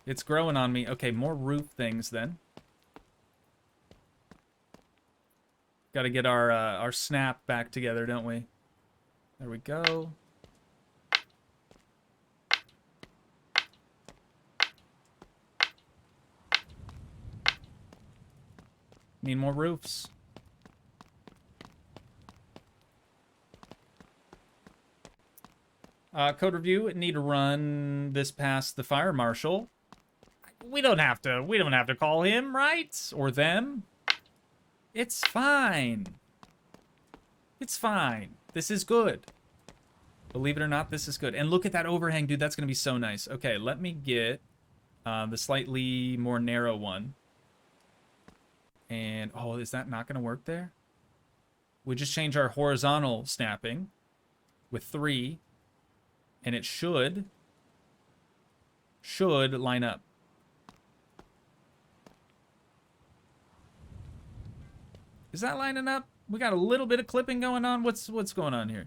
Speaker 1: It's growing on me. Okay, more roof things then. Got to get our snap back together, don't we? There we go. Need more roofs. Code review. Need to run this past the fire marshal. We don't have to call him, right? Or them. It's fine. It's fine. This is good. Believe it or not, this is good. And look at that overhang, dude. That's going to be so nice. Okay, let me get the slightly more narrow one. And, oh, is that not going to work there? We just change our horizontal snapping with 3. And it should line up. Is that lining up? We got a little bit of clipping going on. What's going on here?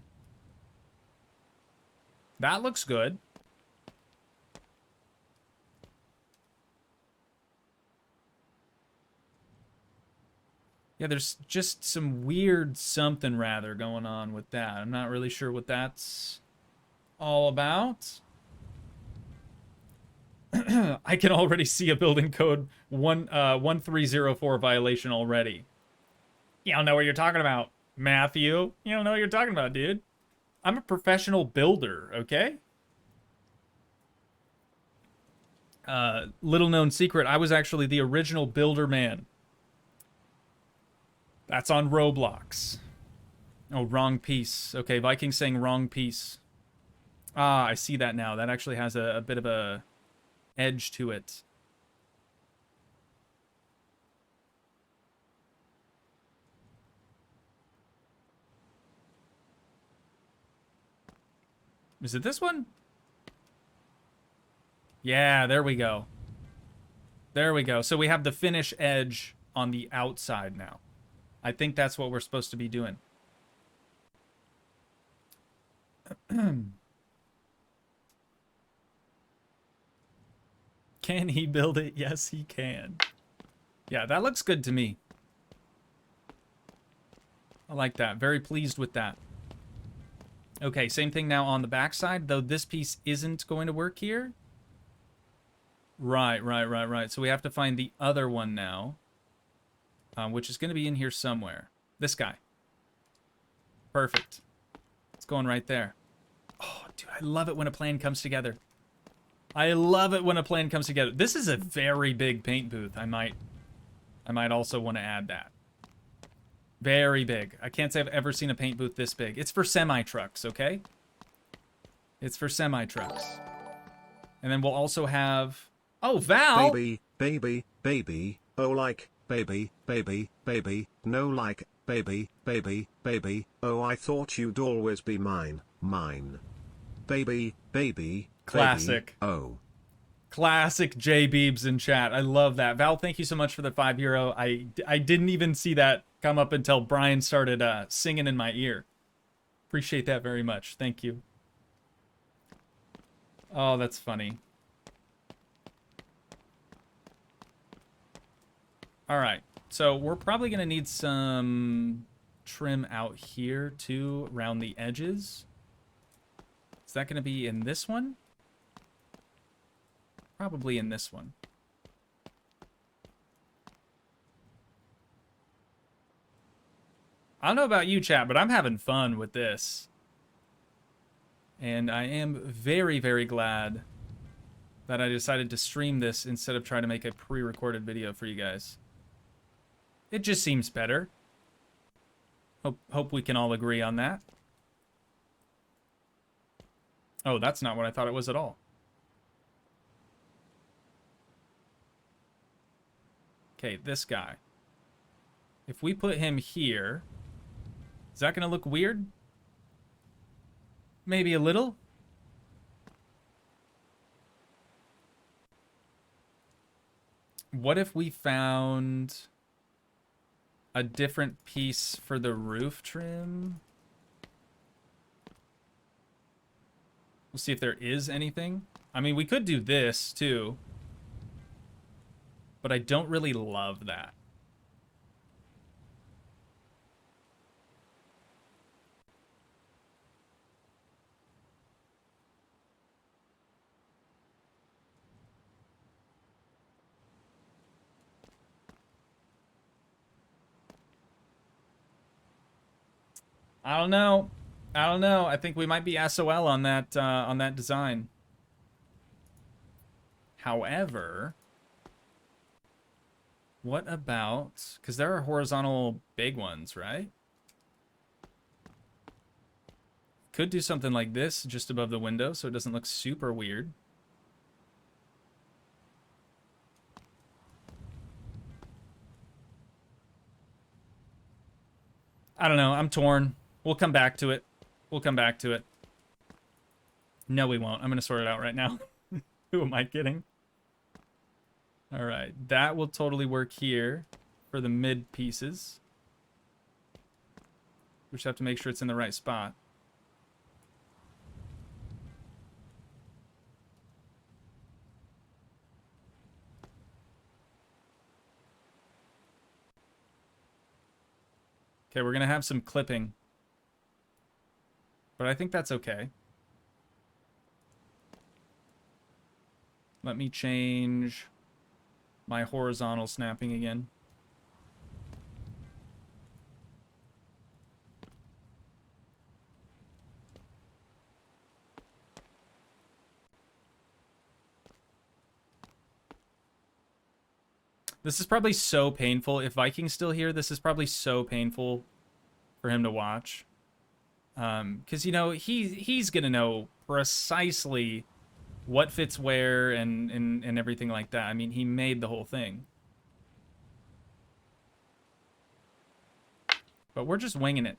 Speaker 1: That looks good. Yeah, there's just some weird something rather going on with that. I'm not really sure what that's all about. I can already see a building code 1304 violation already. You don't know what you're talking about, Matthew. You don't know what you're talking about, dude. I'm a professional builder, okay? Little known secret, I was actually the original builder man. That's on Roblox. Oh, wrong piece. Okay, Viking saying wrong piece. Ah, I see that now. That actually has a bit of a edge to it. Is it this one? Yeah, there we go. There we go. So we have the finish edge on the outside now. I think that's what we're supposed to be doing. Can he build it? Yes, he can. Yeah, that looks good to me. I like that. Very pleased with that. Okay, same thing now on the backside, though this piece isn't going to work here. Right. So we have to find the other one now, which is going to be in here somewhere. This guy. Perfect. It's going right there. Oh, dude, I love it when a plan comes together. I love it when a plan comes together. This is a very big paint booth. I might also want to add that. Very big. I can't say I've ever seen a paint booth this big. It's for semi-trucks, okay? It's for semi-trucks. And then we'll also have... Oh, Val!
Speaker 2: Baby, oh like, baby, no like, baby, oh I thought you'd always be mine. Baby.
Speaker 1: Classic.
Speaker 2: Oh.
Speaker 1: Classic J Beebs in chat. I love that. Val, thank you so much for the €5. I didn't even see that come up until Brian started singing in my ear. Appreciate that very much. Thank you. Oh, that's funny. All right. So we're probably going to need some trim out here too around the edges. Is that going to be in this one? Probably in this one. I don't know about you, chat, but I'm having fun with this. And I am very, very glad that I decided to stream this instead of trying to make a pre-recorded video for you guys. It just seems better. Hope we can all agree on that. Oh, that's not what I thought it was at all. Okay, this guy. If we put him here, is that going to look weird? Maybe a little? What if we found a different piece for the roof trim? We'll see if there is anything. I mean, we could do this too, but I don't really love that. I don't know. I think we might be SOL on that design. However, what about, because there are horizontal big ones, right? Could do something like this just above the window so it doesn't look super weird. I don't know. I'm torn. We'll come back to it. No, we won't. I'm going to sort it out right now. Who am I kidding? All right. That will totally work here for the mid pieces. We just have to make sure it's in the right spot. Okay, we're going to have some clipping. But I think that's okay. Let me change my horizontal snapping again. This is probably so painful. If Viking's still here, this is probably so painful for him to watch. Because, you know, he's going to know precisely what fits where and everything like that. I mean, he made the whole thing. But we're just winging it.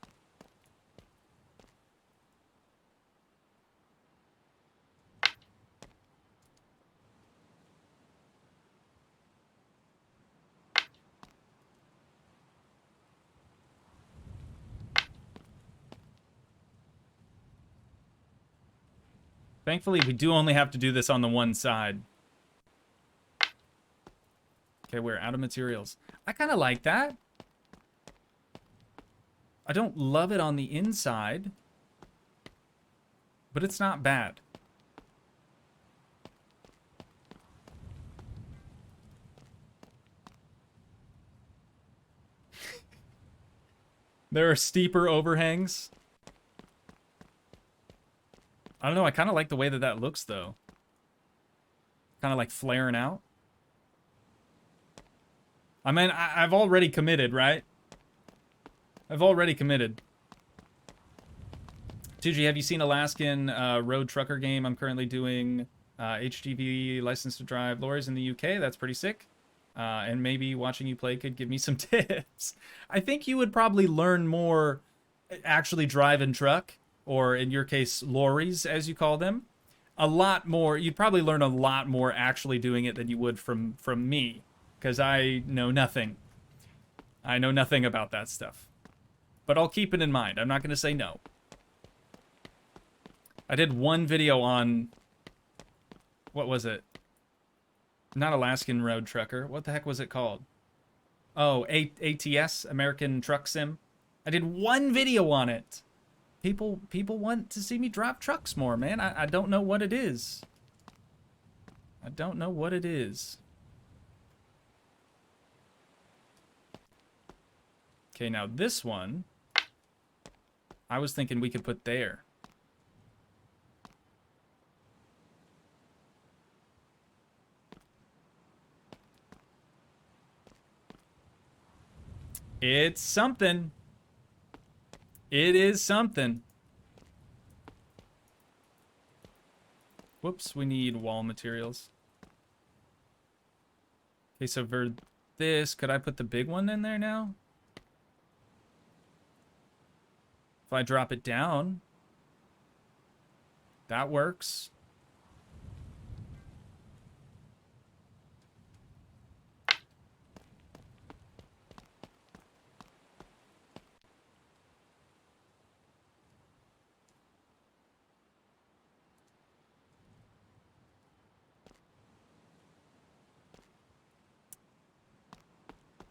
Speaker 1: Thankfully, we do only have to do this on the one side. Okay, we're out of materials. I kind of like that. I don't love it on the inside, but it's not bad. There are steeper overhangs. I don't know, I kind of like the way that that looks, though. Kind of like flaring out. I mean, I've already committed, right? I've already committed. Toogii, have you seen Alaskan road trucker game? I'm currently doing HGV license to drive lorries in the UK. That's pretty sick. And maybe watching you play could give me some tips. I think you would probably learn more actually driving truck, or in your case, lorries, as you call them. A lot more. You'd probably learn a lot more actually doing it than you would from me, because I know nothing. I know nothing about that stuff. But I'll keep it in mind. I'm not going to say no. I did one video on... What was it? Not Alaskan Road Trucker. What the heck was it called? Oh, ATS, American Truck Sim. I did one video on it. People want to see me drive trucks more, man. I don't know what it is. I don't know what it is. Okay, now this one, I was thinking we could put there. It's something. It is something. Whoops, we need wall materials. Okay, so for this, could I put the big one in there now? If I drop it down, that works.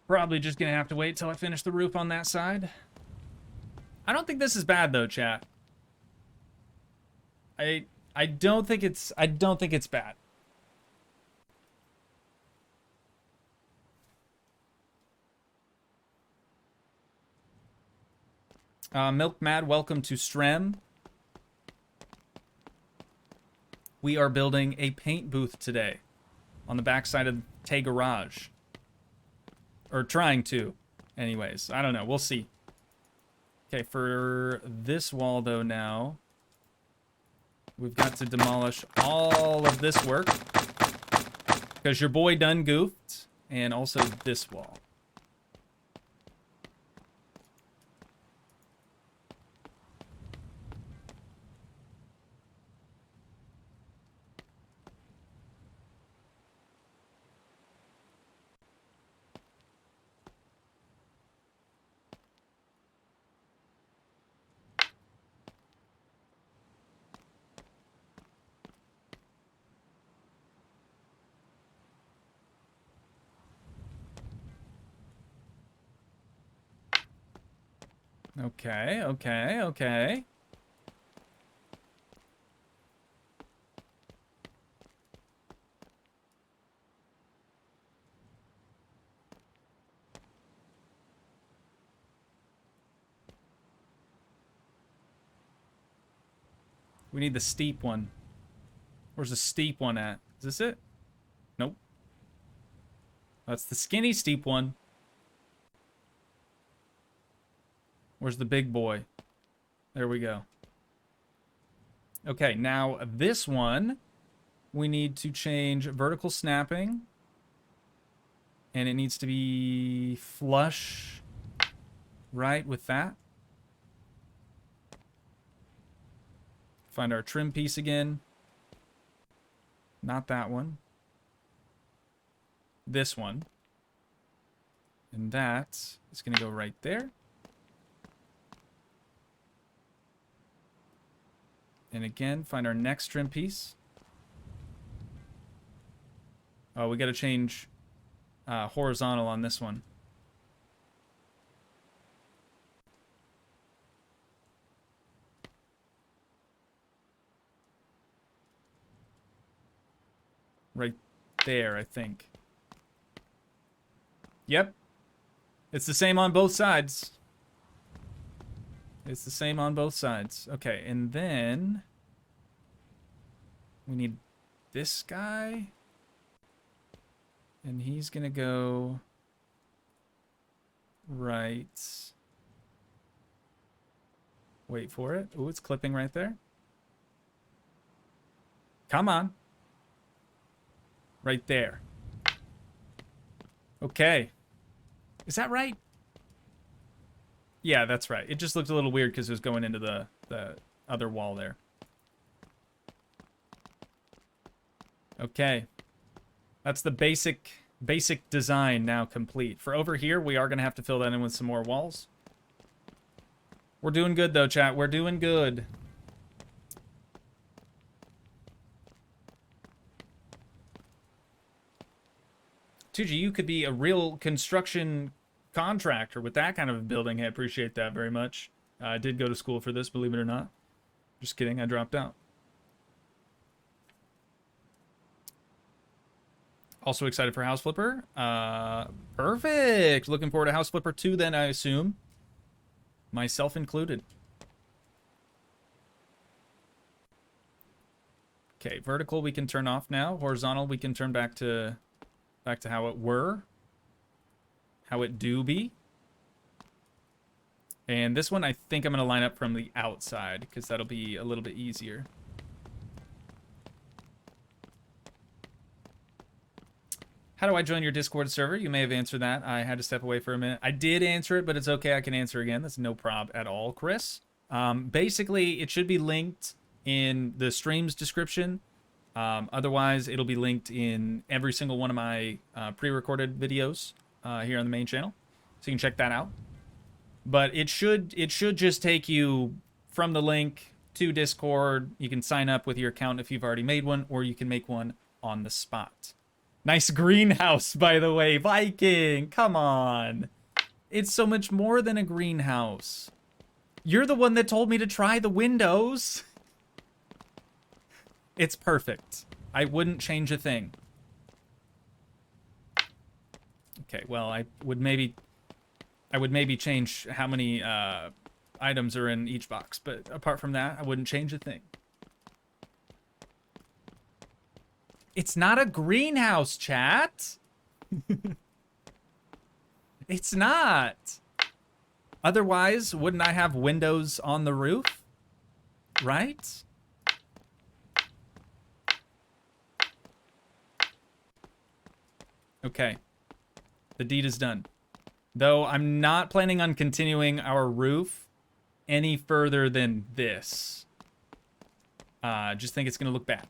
Speaker 1: Probably just gonna have to wait till I finish the roof on that side. I don't think this is bad though, chat. I don't think it's bad. Milk Mad, welcome to Strem. We are building a paint booth today on the backside of Tay Garage. Or trying to. Anyways, I don't know. We'll see. Okay, for this wall, though, now, we've got to demolish all of this work. Because your boy done goofed. And also this wall. Okay, okay, okay. We need the steep one. Where's the steep one at? Is this it? Nope. That's the skinny steep one. Where's the big boy? There we go. Okay, now this one we need to change vertical snapping. And it needs to be flush right with that. Find our trim piece again. Not that one. This one. And that is going to go right there. And again, find our next trim piece. Oh, we got to change horizontal on this one. Right there, I think. Yep. It's the same on both sides. It's the same on both sides. Okay, and then we need this guy. And he's going to go right. Wait for it. Ooh, it's clipping right there. Come on. Right there. Okay. Is that right? Yeah, that's right. It just looked a little weird because it was going into the other wall there. Okay. That's the basic design now complete. For over here, we are going to have to fill that in with some more walls. We're doing good, though, chat. We're doing good. Toogii, you could be a real construction contractor with that kind of a building. I appreciate that very much. I did go to school for this, believe it or not. Just kidding, I dropped out. Also excited for House Flipper. Perfect. Looking forward to House Flipper 2 then, I assume. Myself included. Okay, vertical we can turn off now. Horizontal we can turn back to how it were. How it do be. And this one I think I'm going to line up from the outside because that'll be a little bit easier. How do I join your Discord server? You may have answered that. I had to step away for a minute. I did answer it, but it's okay. I can answer again. That's no prob at all, Chris. Basically, it should be linked in the stream's description. Otherwise, it'll be linked in every single one of my pre-recorded videos here on the main channel. So you can check that out. But it should just take you from the link to Discord. You can sign up with your account if you've already made one, or you can make one on the spot. Nice greenhouse, by the way. Viking, come on. It's so much more than a greenhouse. You're the one that told me to try the windows. It's perfect. I wouldn't change a thing. Okay, well, I would maybe change how many items are in each box, but apart from that, I wouldn't change a thing. It's not a greenhouse, chat. It's not. Otherwise, wouldn't I have windows on the roof? Right? Okay. The deed is done. Though I'm not planning on continuing our roof any further than this. Just think it's going to look bad.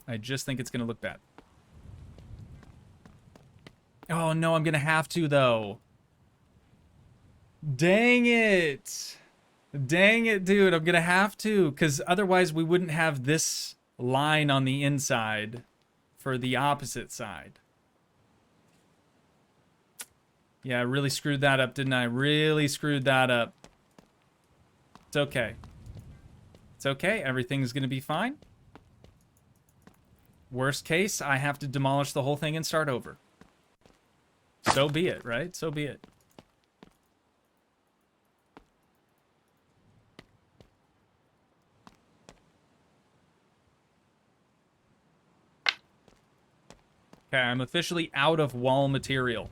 Speaker 1: I just think it's going to look bad. Oh, no, I'm going to have to, though. Dang it. Dang it, dude. I'm going to have to, because otherwise we wouldn't have this line on the inside for the opposite side. Yeah, I really screwed that up, didn't I? Really screwed that up. It's okay. It's okay. Everything's going to be fine. Worst case, I have to demolish the whole thing and start over. So be it, right? So be it. Okay, I'm officially out of wall material.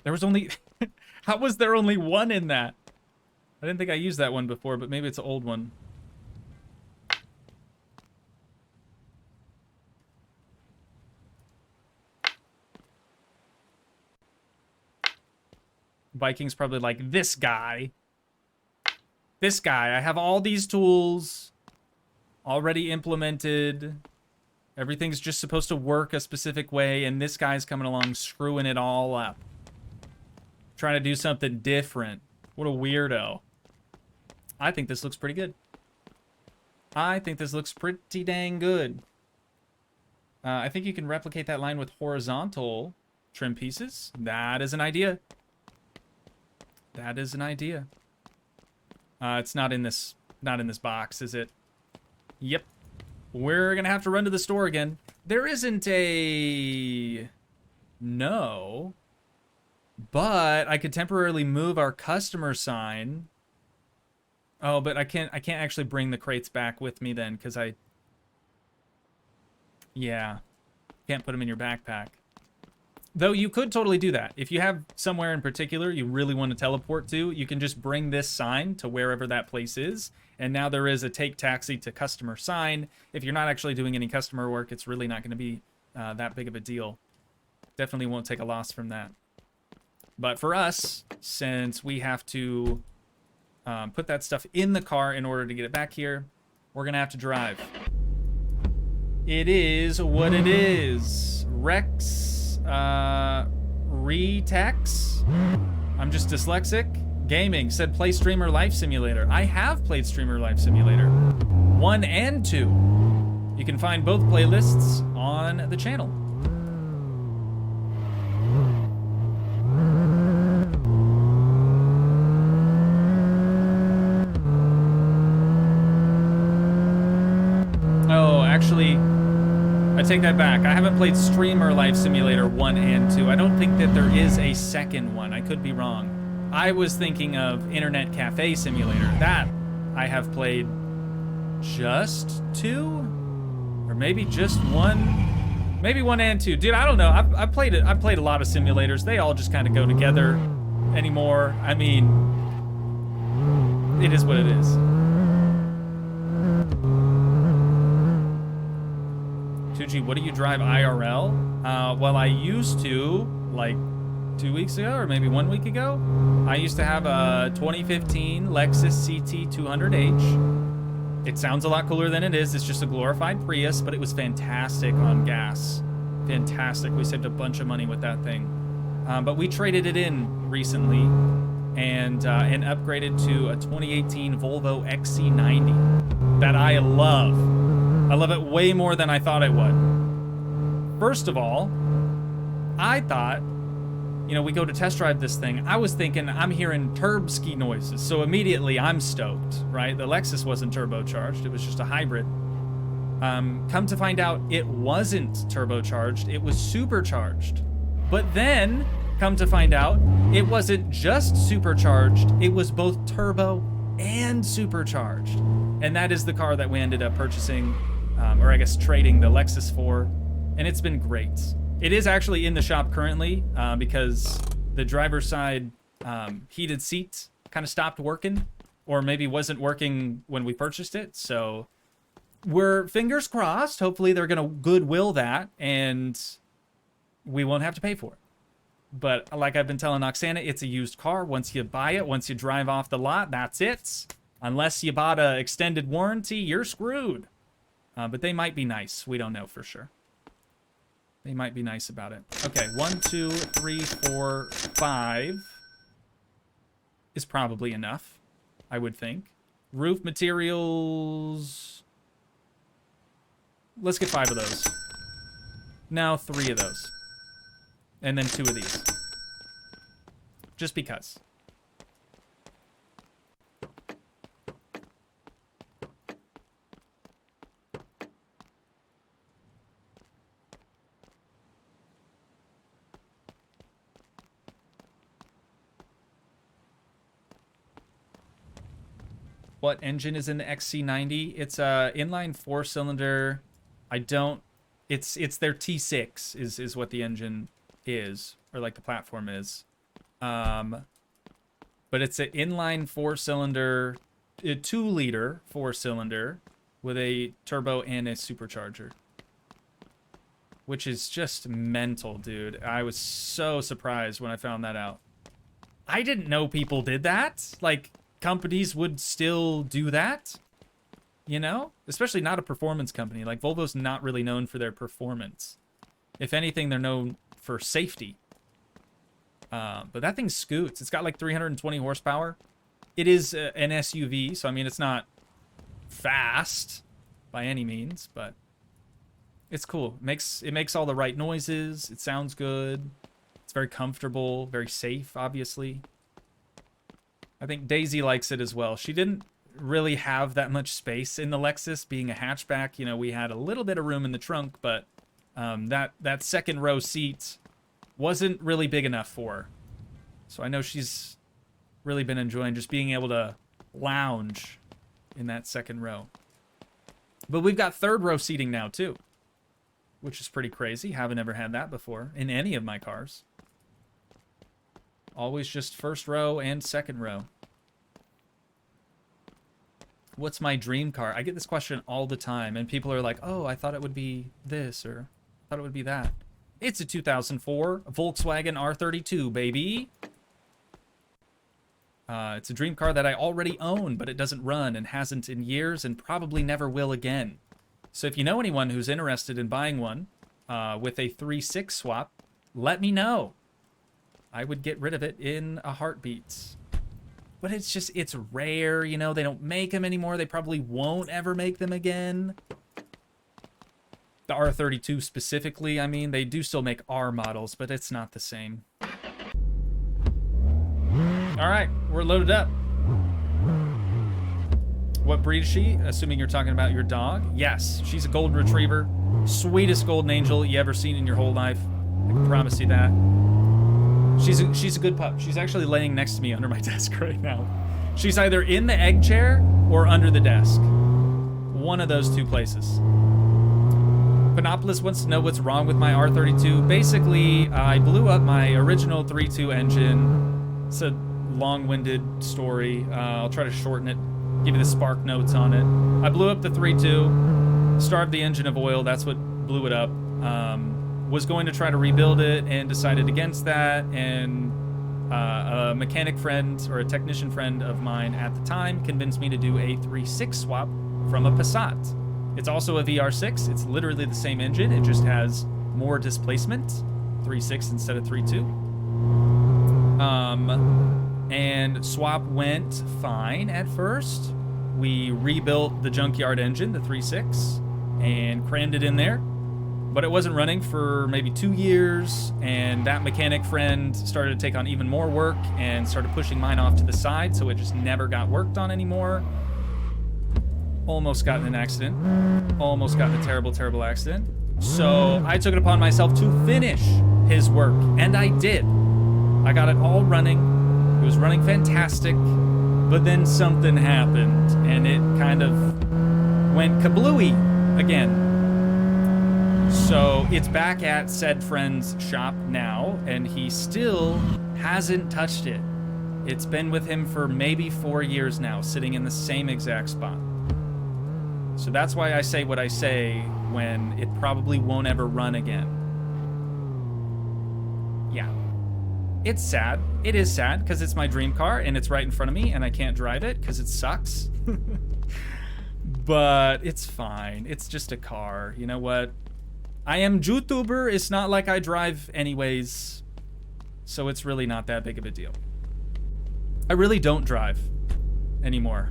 Speaker 1: There was only... How was there only one in that? I didn't think I used that one before, but maybe it's an old one. Viking's probably like, this guy. This guy. I have all these tools already implemented. Everything's just supposed to work a specific way, and this guy's coming along screwing it all up. Trying to do something different. What a weirdo. I think this looks pretty good. I think this looks pretty dang good. I think you can replicate that line with horizontal trim pieces. That is an idea. That is an idea. It's not in this box, is it? Yep. We're gonna have to run to the store again. There isn't a... No. But I could temporarily move our customer sign. Oh, but I can't actually bring the crates back with me then, because yeah. Can't put them in your backpack. Though you could totally do that. If you have somewhere in particular you really want to teleport to, you can just bring this sign to wherever that place is. And now there is a take taxi to customer sign. If you're not actually doing any customer work, it's really not going to be that big of a deal. Definitely won't take a loss from that. But for us, since we have to put that stuff in the car in order to get it back here, we're going to have to drive. It is what it is. Rex, Retex. I'm just dyslexic. Gaming said play Streamer Life Simulator. I have played Streamer Life Simulator 1 and 2. You can find both playlists on the channel. Oh, actually, I take that back. I haven't played Streamer Life Simulator 1 and 2. I don't think that there is a second one. I could be wrong. I was thinking of Internet Cafe Simulator. That I have played just 2? Or maybe just 1? Maybe 1 and 2. Dude, I don't know. I've played it. I've played a lot of simulators. They all just kind of go together anymore. I mean, it is what it is. Toogii, what do you drive IRL? Well, I used to, like 2 weeks ago, or maybe 1 week ago. I used to have a 2015 Lexus CT200H. It sounds a lot cooler than it is. It's just a glorified Prius, but it was fantastic on gas. Fantastic. We saved a bunch of money with that thing. But we traded it in recently and upgraded to a 2018 Volvo XC90 that I love. I love it way more than I thought I would. First of all, I thought, you know, we go to test drive this thing. I was thinking I'm hearing turbski noises, so immediately I'm stoked, right? The Lexus wasn't turbocharged. It was just a hybrid. Come to find out, it wasn't turbocharged. It was supercharged. But then, come to find out, it wasn't just supercharged. It was both turbo and supercharged. And that is the car that we ended up purchasing, or I guess trading the Lexus for. And it's been great. It is actually in the shop currently because the driver's side heated seats kind of stopped working, or maybe wasn't working when we purchased it. So we're fingers crossed. Hopefully they're going to goodwill that and we won't have to pay for it. But like I've been telling Oksana, it's a used car. Once you buy it, once you drive off the lot, that's it. Unless you bought an extended warranty, you're screwed. But they might be nice. We don't know for sure. They might be nice about it. Okay, 1, 2, 3, 4, 5 is probably enough, I would think. Roof materials. Let's get 5 of those. Now 3 of those. And then 2 of these. Just because. What engine is in the XC90? It's a inline 4-cylinder. It's their T6 is what the engine is, or like the platform is. But it's an inline 4-cylinder, a 2-liter 4-cylinder with a turbo and a supercharger. Which is just mental, dude. I was so surprised when I found that out. I didn't know people did that. Like, companies would still do that. You know? Especially not a performance company. Like, Volvo's not really known for their performance. If anything, they're known for safety. But that thing scoots. It's got like 320 horsepower. It is an SUV, so I mean, it's not fast by any means, but it's cool. It makes all the right noises. It sounds good. It's very comfortable, very safe, obviously. I think Daisy likes it as well. She didn't really have that much space in the Lexus, being a hatchback. You know, we had a little bit of room in the trunk, but that second row seat wasn't really big enough for her. So I know she's really been enjoying just being able to lounge in that second row. But we've got third row seating now too, which is pretty crazy. Haven't ever had that before in any of my cars. Always just first row and second row. What's my dream car? I get this question all the time, and people are like, oh, I thought it would be this, or I thought it would be that. It's a 2004 Volkswagen R32, baby. It's a dream car that I already own, but it doesn't run and hasn't in years and probably never will again. So if you know anyone who's interested in buying one with a 3.6 swap, let me know. I would get rid of it in a heartbeat. But it's rare, you know, they don't make them anymore. They probably won't ever make them again. The R32 specifically, I mean, they do still make R models, but it's not the same. All right, we're loaded up. What breed is she? Assuming you're talking about your dog. Yes, she's a golden retriever. Sweetest golden angel you ever seen in your whole life. I can promise you that. She's a good pup. She's actually laying next to me under my desk right now. She's either in the egg chair or under the desk. One of those two places. Panopolis wants to know what's wrong with my R32. Basically, I blew up my original 3.2 engine. It's a long-winded story. I'll try to shorten it, give you the spark notes on it. I blew up the 3.2, starved the engine of oil. That's what blew it up. Was going to try to rebuild it and decided against that. And a mechanic friend or a technician friend of mine at the time convinced me to do a 3.6 swap from a Passat. It's also a VR6. It's literally the same engine. It just has more displacement. 3.6 instead of 3.2. And swap went fine at first. We rebuilt the junkyard engine, the 3.6, and crammed it in there. But it wasn't running for maybe 2 years, and that mechanic friend started to take on even more work and started pushing mine off to the side, so it just never got worked on anymore. Almost got in an accident. Almost got in a terrible, terrible accident. So I took it upon myself to finish his work, and I did. I got it all running. It was running fantastic, but then something happened, and it kind of went kablooey again. So it's back at said friend's shop now, and he still hasn't touched it. It's been with him for maybe 4 years now, sitting in the same exact spot. So that's why I say what I say when it probably won't ever run again. Yeah. It's sad. It is sad because it's my dream car and it's right in front of me and I can't drive it because it sucks. But it's fine. It's just a car. You know what? I am YouTuber. It's not like I drive anyways. So it's really not that big of a deal. I really don't drive anymore.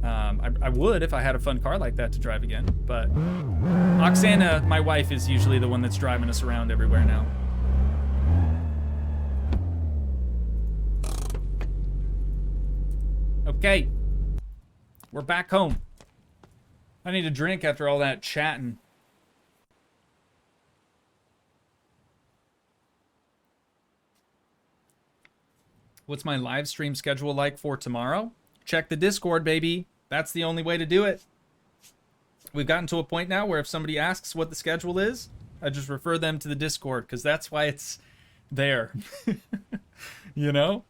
Speaker 1: I would if I had a fun car like that to drive again, but Oksana, my wife, is usually the one that's driving us around everywhere now. Okay, we're back home. I need a drink after all that chatting. What's my live stream schedule like for tomorrow? Check the Discord, baby. That's the only way to do it. We've gotten to a point now where if somebody asks what the schedule is, I just refer them to the Discord, because that's why it's there. You know?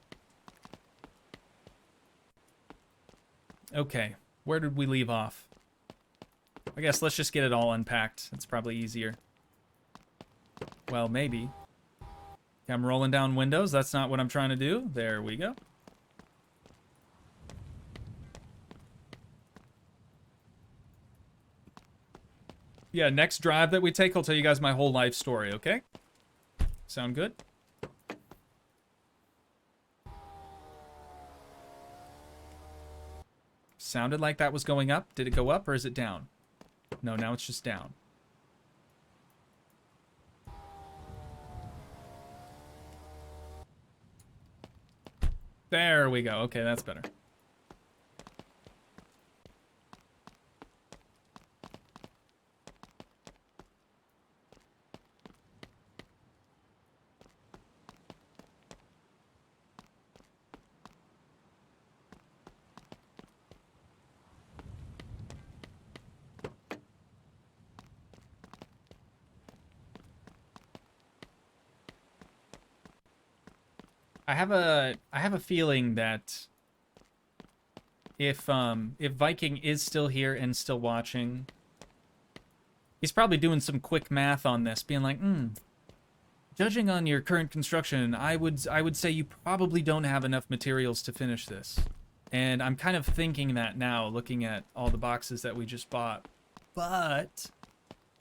Speaker 1: Okay, where did we leave off? I guess let's just get it all unpacked. It's probably easier. Well, maybe. I'm rolling down windows. That's not what I'm trying to do. There we go. Yeah, next drive that we take, I'll tell you guys my whole life story, okay? Sound good? Sounded like that was going up. Did it go up or is it down? No, now it's just down. There we go. Okay, that's better. I have a feeling that if Viking is still here and still watching, he's probably doing some quick math on this, being like, judging on your current construction, I would say you probably don't have enough materials to finish this. And I'm kind of thinking that now, looking at all the boxes that we just bought. But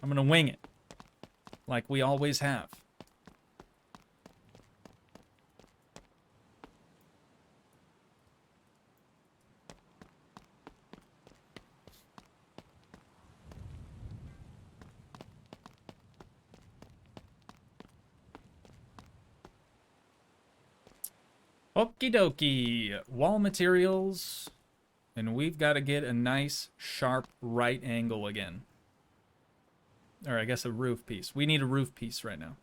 Speaker 1: I'm gonna wing it, like we always have. Okie dokie. Wall materials. And we've got to get a nice, sharp right angle again. Or I guess a roof piece. We need a roof piece right now.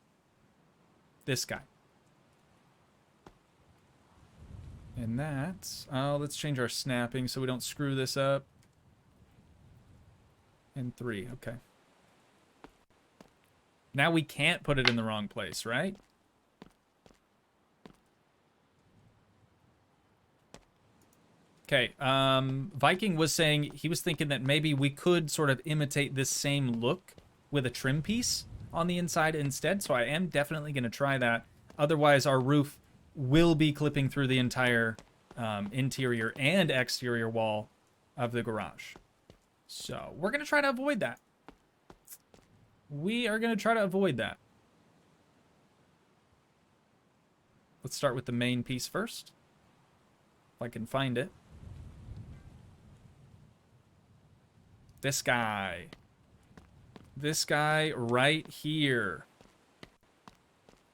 Speaker 1: This guy. And that's... Oh, let's change our snapping so we don't screw this up. And 3, okay. Now we can't put it in the wrong place, right? Okay, Viking was saying he was thinking that maybe we could sort of imitate this same look with a trim piece on the inside instead, so I am definitely going to try that. Otherwise, our roof will be clipping through the entire interior and exterior wall of the garage. So, we're going to try to avoid that. We are going to try to avoid that. Let's start with the main piece first, if I can find it. This guy. This guy right here.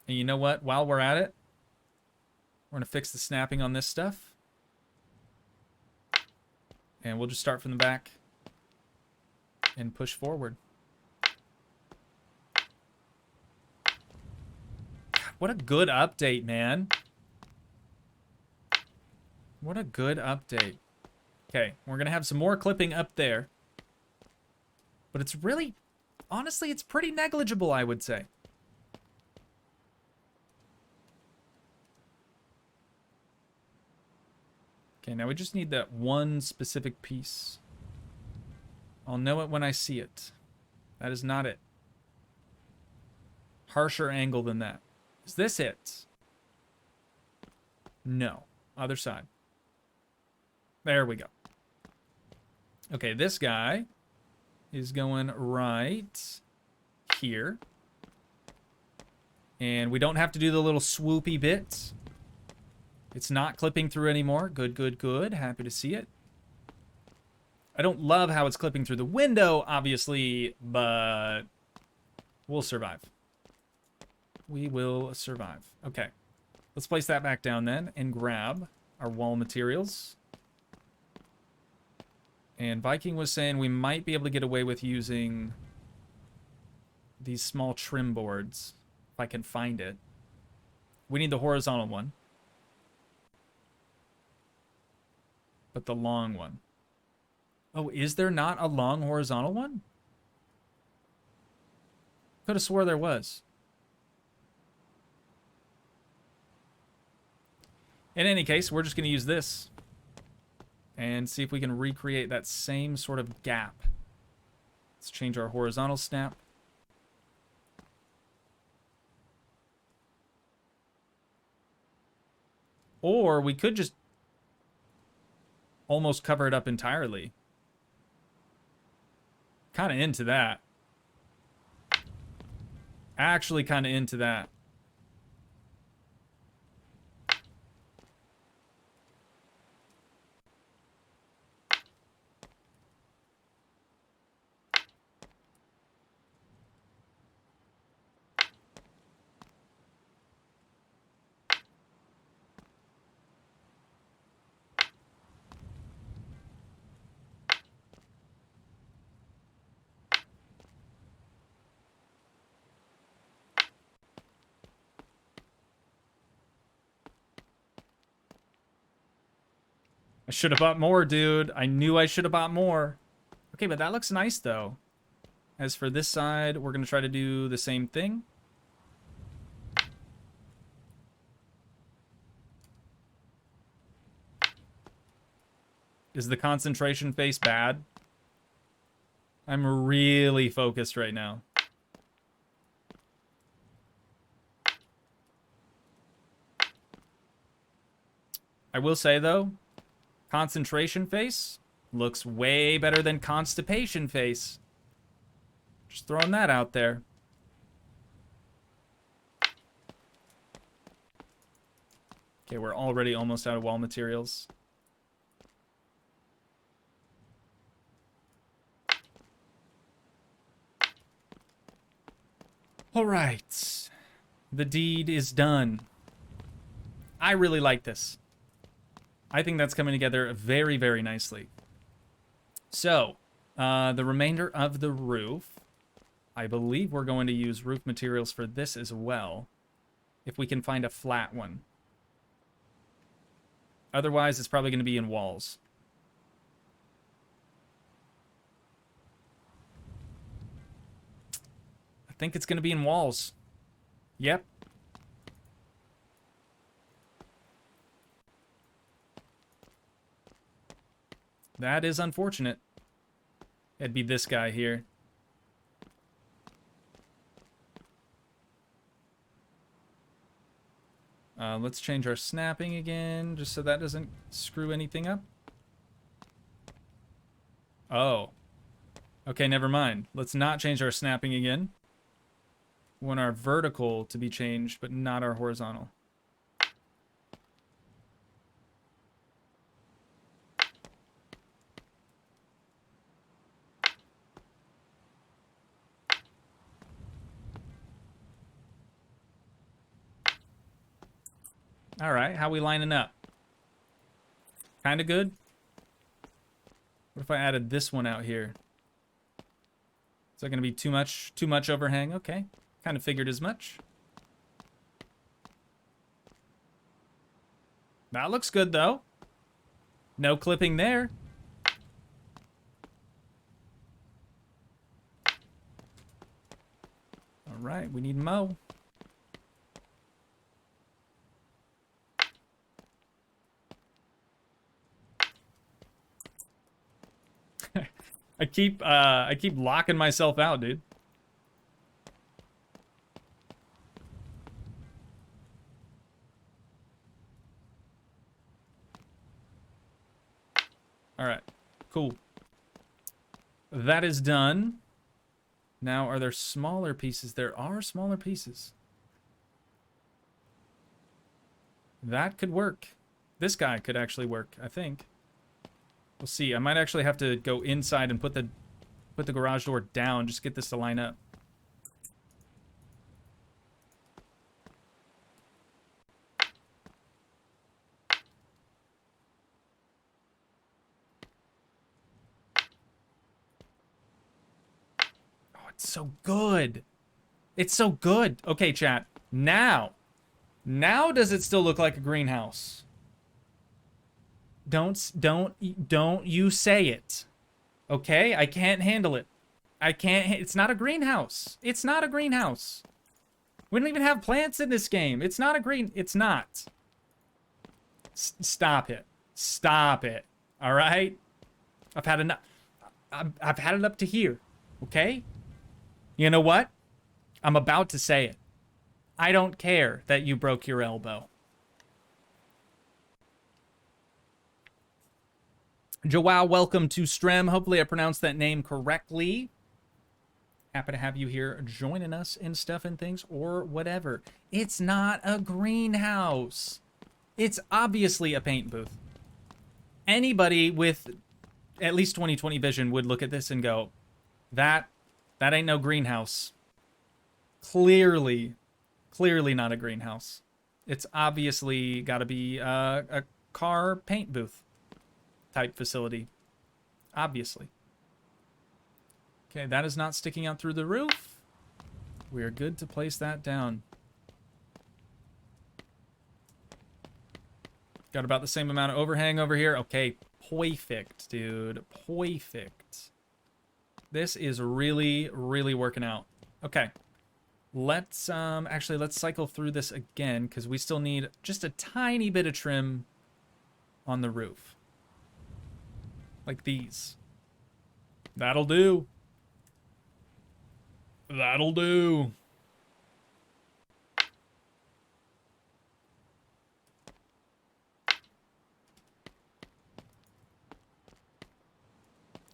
Speaker 1: And you know what? While we're at it, we're going to fix the snapping on this stuff. And we'll just start from the back and push forward. God, what a good update, man. What a good update. Okay, we're going to have some more clipping up there. But it's really, honestly, it's pretty negligible, I would say. Okay, now we just need that one specific piece. I'll know it when I see it. That is not it. Harsher angle than that. Is this it? No. Other side. There we go. Okay, this guy is going right here. And we don't have to do the little swoopy bits. It's not clipping through anymore. Good, good, good. Happy to see it. I don't love how it's clipping through the window, obviously, but we'll survive. We will survive. Okay. Let's place that back down then and grab our wall materials. And Viking was saying we might be able to get away with using these small trim boards, if I can find it. We need the horizontal one. But the long one. Oh, is there not a long horizontal one? Could have swore there was. In any case, we're just going to use this and see if we can recreate that same sort of gap. Let's change our horizontal snap. Or we could just almost cover it up entirely. Kind of into that. Actually kind of into that. I should have bought more, dude. I knew I should have bought more. Okay, but that looks nice, though. As for this side, we're going to try to do the same thing. Is the concentration face bad? I'm really focused right now. I will say, though, concentration face looks way better than constipation face. Just throwing that out there. Okay, we're already almost out of wall materials. All right. The deed is done. I really like this. I think that's coming together very, very nicely. So, the remainder of the roof, I believe we're going to use roof materials for this as well, if we can find a flat one. Otherwise, it's probably going to be in walls. I think it's going to be in walls. Yep. That is unfortunate. It'd be this guy here. Let's change our snapping again, just so that doesn't screw anything up. Oh. Okay, never mind. Let's not change our snapping again. We want our vertical to be changed, but not our horizontal. All right, how we lining up? Kind of good. What if I added this one out here? Is that going to be too much overhang? Okay, kind of figured as much. That looks good, though. No clipping there. All right, we need Mo. I keep locking myself out, dude. All right, cool. That is done. Now, are there smaller pieces? There are smaller pieces. That could work. This guy could actually work, I think. We'll see. I might actually have to go inside and put the garage door down. Just get this to line up. Oh, it's so good. It's so good. Okay, chat. Now does it still look like a greenhouse? Don't you say it. Okay? I can't handle it. It's not a greenhouse. It's not a greenhouse. We don't even have plants in this game. It's not. Stop it. Stop it. All right? I've had enough. I've had it up to here. Okay? You know what? I'm about to say it. I don't care that you broke your elbow. Joao, welcome to Strem. Hopefully I pronounced that name correctly. Happy to have you here joining us in stuff and things or whatever. It's not a greenhouse. It's obviously a paint booth. Anybody with at least 20/20 vision would look at this and go, that ain't no greenhouse. Clearly not a greenhouse. It's obviously got to be a car paint booth type facility. Obviously. Okay, that is not sticking out through the roof. We are good to place that down. Got about the same amount of overhang over here. Okay, perfect, dude. Perfect. This is really, really working out. Okay. Let's cycle through this again because we still need just a tiny bit of trim on the roof. Like these. That'll do. That'll do.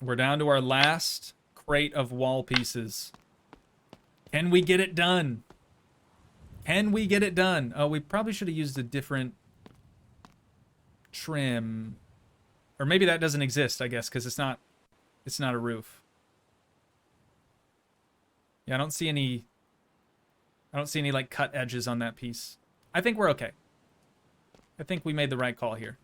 Speaker 1: We're down to our last crate of wall pieces. Can we get it done? Can we get it done? Oh, we probably should have used a different trim. Or maybe that doesn't exist, I guess, because it's not a roof. Yeah, I don't see any like cut edges on that piece. I think we're okay. I think we made the right call here.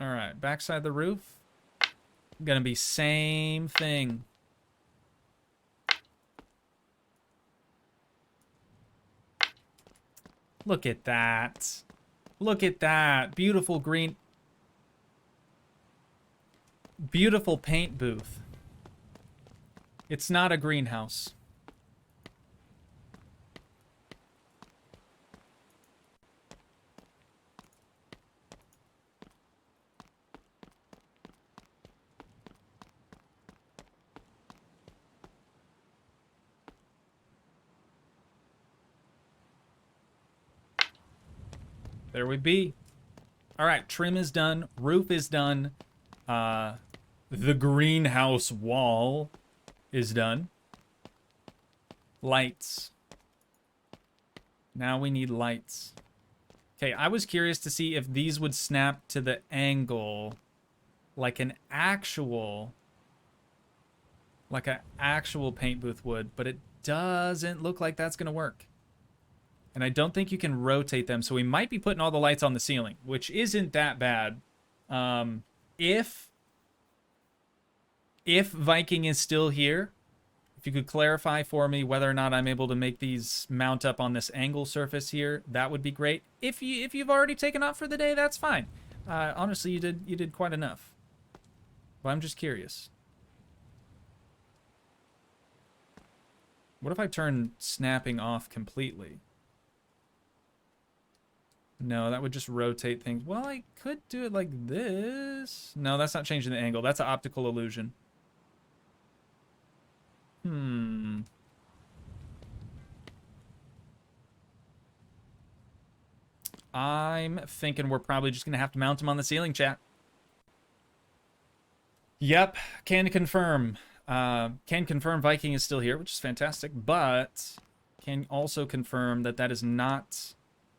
Speaker 1: All right, backside of the roof. Gonna be same thing. Look at that. Look at that. Beautiful green. Beautiful paint booth. It's not a greenhouse. There we be. All right, trim is done. Roof is done. The greenhouse wall is done. Lights. Now we need lights. Okay, I was curious to see if these would snap to the angle like an actual paint booth would, but it doesn't look like that's going to work. And I don't think you can rotate them, so we might be putting all the lights on the ceiling, which isn't that bad. If Viking is still here, if you could clarify for me whether or not I'm able to make these mount up on this angle surface here, that would be great. If you've already taken off for the day, that's fine. Honestly, you did quite enough. But I'm just curious. What if I turn snapping off completely? No, that would just rotate things. Well, I could do it like this. No, that's not changing the angle. That's an optical illusion. I'm thinking we're probably just going to have to mount them on the ceiling, chat. Yep, can confirm. Can confirm Viking is still here, which is fantastic, but can also confirm that that is not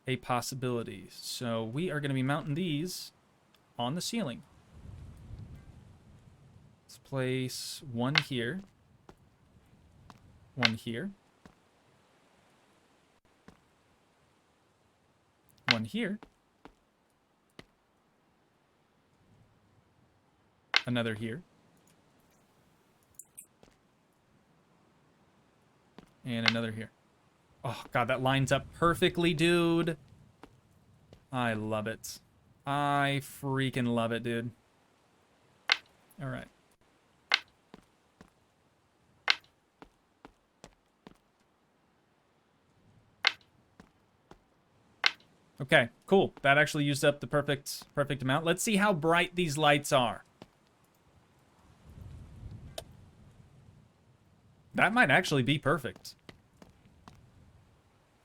Speaker 1: a possibility. So we are going to be mounting these on the ceiling. Let's place one here. One here. One here. Another here. And another here. Oh, God, that lines up perfectly, dude. I love it. I freaking love it, dude. All right. Okay, cool. That actually used up the perfect amount. Let's see how bright these lights are. That might actually be perfect.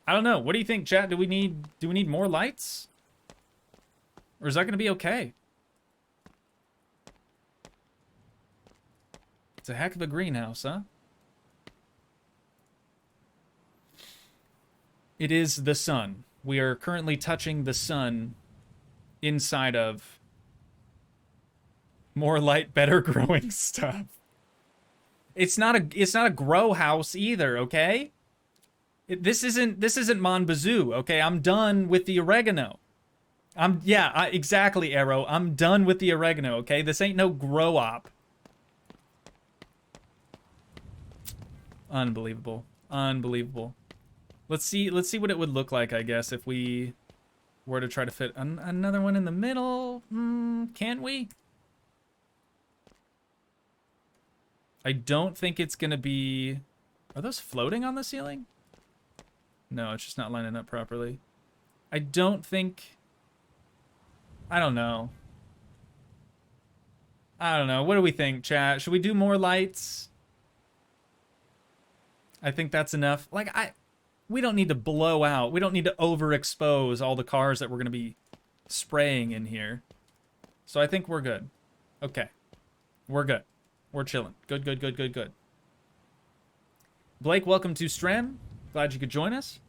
Speaker 1: I don't know. What do you think, chat? Do we need more lights? Or is that going to be okay? It's a heck of a greenhouse, huh? It is the sun. We are currently touching the sun inside of more light, better growing stuff. It's not a grow house either, okay? This isn't Mon Bazoo, okay? I'm done with the oregano. Exactly, Arrow. I'm done with the oregano, okay? This ain't no grow op. Unbelievable. Unbelievable. Let's see what it would look like, I guess, if we were to try to fit another one in the middle. Can we? I don't think it's gonna be... Are those floating on the ceiling? No, it's just not lining up properly. I don't think... I don't know. I don't know. What do we think, chat? Should we do more lights? I think that's enough. Like, we don't need to blow out. We don't need to overexpose all the cars that we're going to be spraying in here. So I think we're good. Okay. We're good. We're chilling. Good, good, good, good, good. Blake, welcome to Stram. Glad you could join us.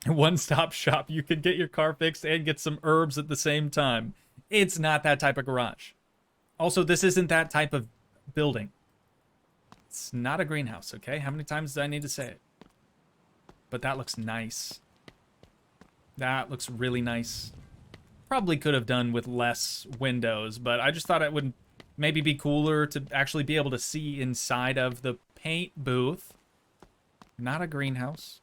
Speaker 1: One-stop shop. You can get your car fixed and get some herbs at the same time. It's not that type of garage. Also, this isn't that type of building. It's not a greenhouse, okay? How many times do I need to say it? But that looks nice. That looks really nice. Probably could have done with less windows, but I just thought it would maybe be cooler to actually be able to see inside of the paint booth. Not a greenhouse.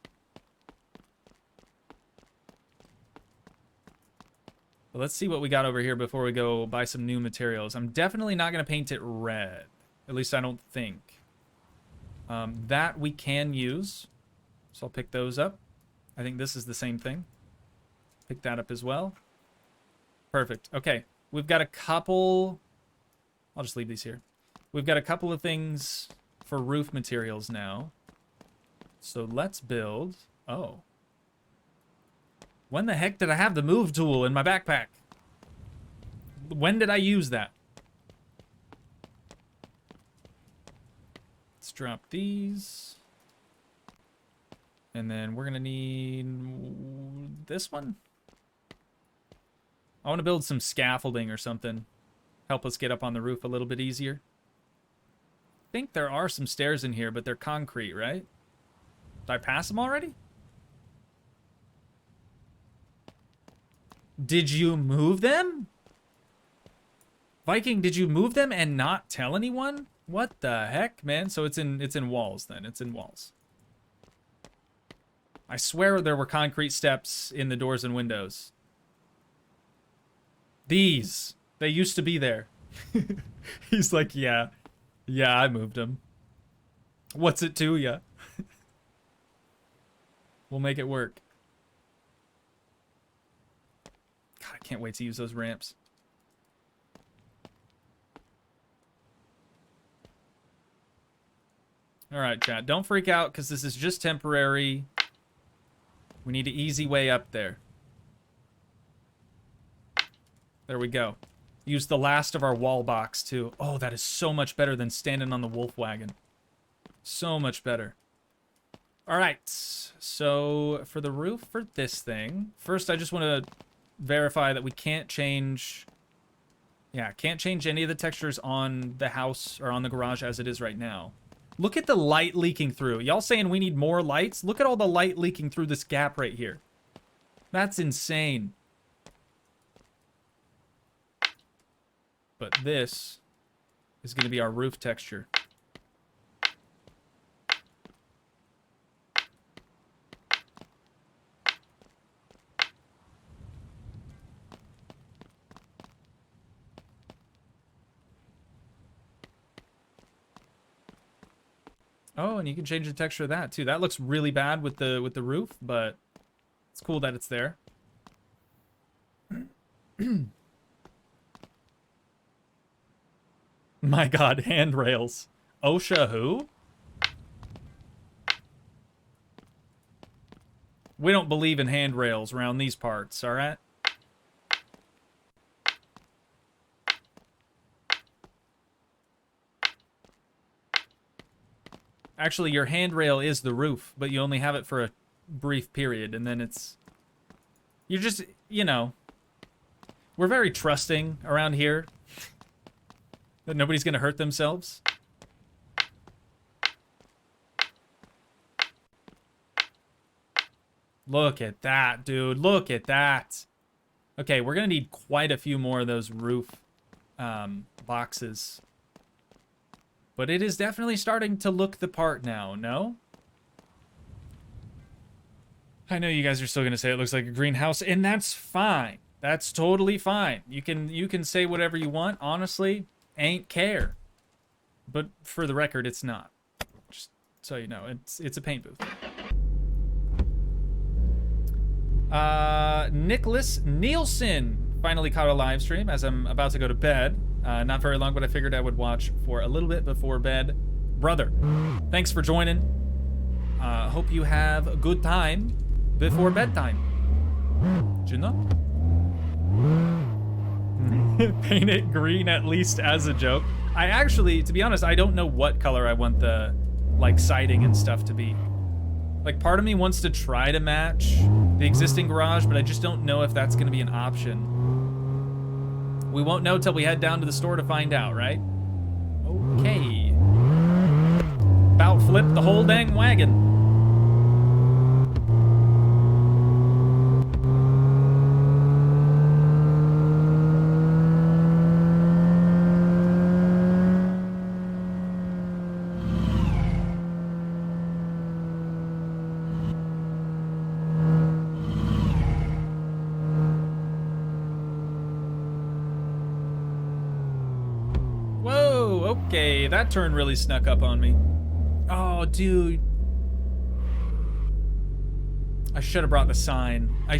Speaker 1: But let's see what we got over here before we go buy some new materials. I'm definitely not going to paint it red. At least I don't think. That we can use. So I'll pick those up. I think this is the same thing. Pick that up as well. Perfect. Okay. We've got a couple... I'll just leave these here. We've got a couple of things for roof materials now. So let's build... Oh. When the heck did I have the move tool in my backpack? When did I use that? Let's drop these. And then we're going to need this one. I want to build some scaffolding or something. Help us get up on the roof a little bit easier. I think there are some stairs in here, but they're concrete, right? Did I pass them already? Did you move them? Viking, did you move them and not tell anyone? What the heck, man? So it's in walls then. It's in walls. I swear there were concrete steps in the doors and windows. These. They used to be there. He's like, yeah. Yeah, I moved them. What's it to ya? We'll make it work. God, I can't wait to use those ramps. Alright, chat. Don't freak out, because this is just temporary. We need an easy way up there. There we go. Use the last of our wall box, too. Oh, that is so much better than standing on the wolf wagon. So much better. Alright, so for the roof for this thing, first I just want to verify that we can't change... Yeah, can't change any of the textures on the house or on the garage as it is right now. Look at the light leaking through. Y'all saying we need more lights? Look at all the light leaking through this gap right here. That's insane. But this is going to be our roof texture. Oh, and you can change the texture of that too. That looks really bad with the roof, but it's cool that it's there. My God, handrails. OSHA who? We don't believe in handrails around these parts, all right? Actually, your handrail is the roof, but you only have it for a brief period, and then it's... You're just, you know... We're very trusting around here. That nobody's gonna hurt themselves. Look at that, dude. Look at that. Okay, we're gonna need quite a few more of those roof boxes. But it is definitely starting to look the part now, no? I know you guys are still gonna say it looks like a greenhouse, and that's fine. That's totally fine. You can say whatever you want. Honestly, ain't care. But for the record, it's not. Just so you know, it's a paint booth. Nicholas Nielsen finally caught a live stream as I'm about to go to bed. Not very long, but I figured I would watch for a little bit before bed. Brother, thanks for joining. Hope you have a good time before bedtime. Do you know? Paint it green at least as a joke. I actually, to be honest, I don't know what color I want the, like, siding and stuff to be. Like, part of me wants to try to match the existing garage, but I just don't know if that's going to be an option. We won't know till we head down to the store to find out, right? Okay. About flip the whole dang wagon. Okay, that turn really snuck up on me. Oh, dude. I should have brought the sign. I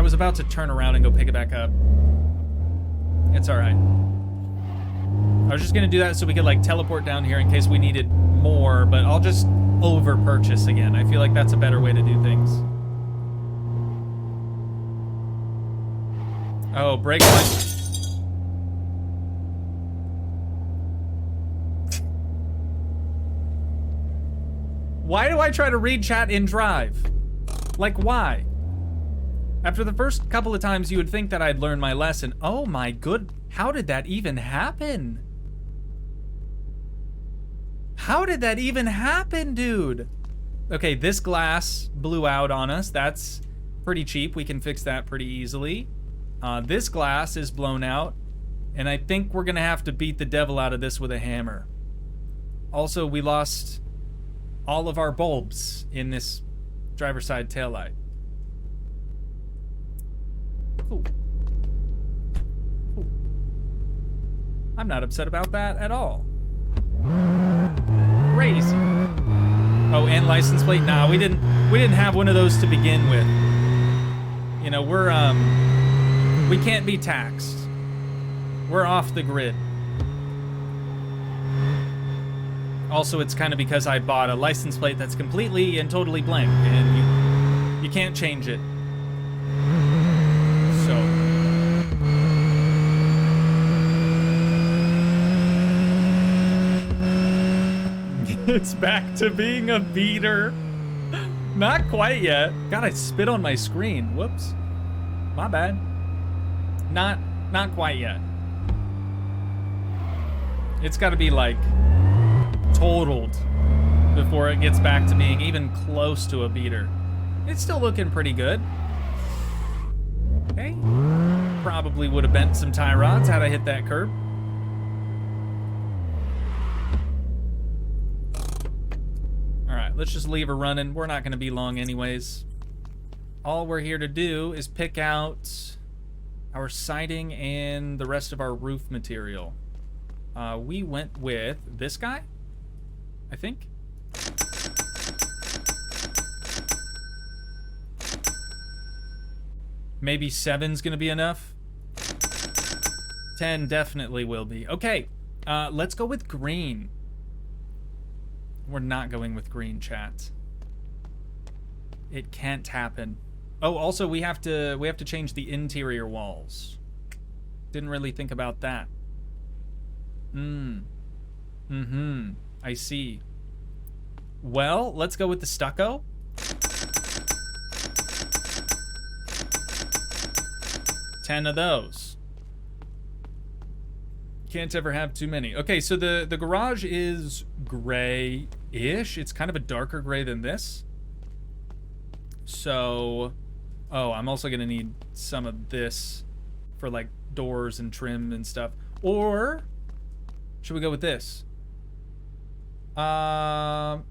Speaker 1: was about to turn around and go pick it back up. It's alright. I was just gonna do that so we could, like, teleport down here in case we needed more, but I'll just over-purchase again. I feel like that's a better way to do things. Oh, brake light. Why do I try to read chat in Drive? Like, why? After the first couple of times, you would think that I'd learned my lesson. Oh my good, how did that even happen? How did that even happen, dude? Okay, this glass blew out on us. That's pretty cheap. We can fix that pretty easily. This glass is blown out, and I think we're gonna have to beat the devil out of this with a hammer. Also, we lost all of our bulbs in this driver's side taillight. Cool. Cool. I'm not upset about that at all. Crazy. Oh, and license plate? Nah, we didn't have one of those to begin with. You know, we can't be taxed. We're off the grid. Also, it's kind of because I bought a license plate that's completely and totally blank, and you can't change it. So. It's back to being a beater. Not quite yet. God, I spit on my screen. Whoops. My bad. Not quite yet. It's got to be like totaled before it gets back to being even close to a beater. It's still looking pretty good. Okay. Probably would have bent some tie rods had I hit that curb. All right, let's just leave her running. We're not going to be long anyways. All we're here to do is pick out our siding and the rest of our roof material. We went with this guy. I think. Maybe 7's gonna be enough. 10 definitely will be. Okay, let's go with green. We're not going with green, chat. It can't happen. Oh, also we have to change the interior walls. Didn't really think about that. I see. Well, let's go with the stucco. Ten of those. Can't ever have too many. Okay, so the garage is gray-ish. It's kind of a darker gray than this. So, oh, I'm also gonna need some of this for like doors and trim and stuff. Or should we go with this? Far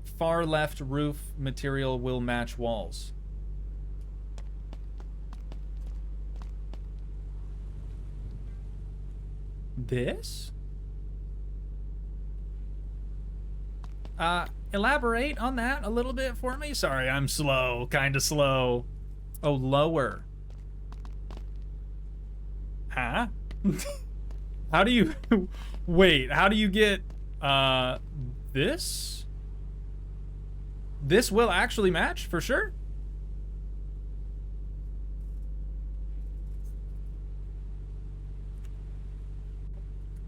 Speaker 1: left roof material will match walls. This? Elaborate on that a little bit for me? Sorry, I'm slow, kind of slow. Oh, lower. Huh? How do you... Wait, how do you get, this? This will actually match, for sure?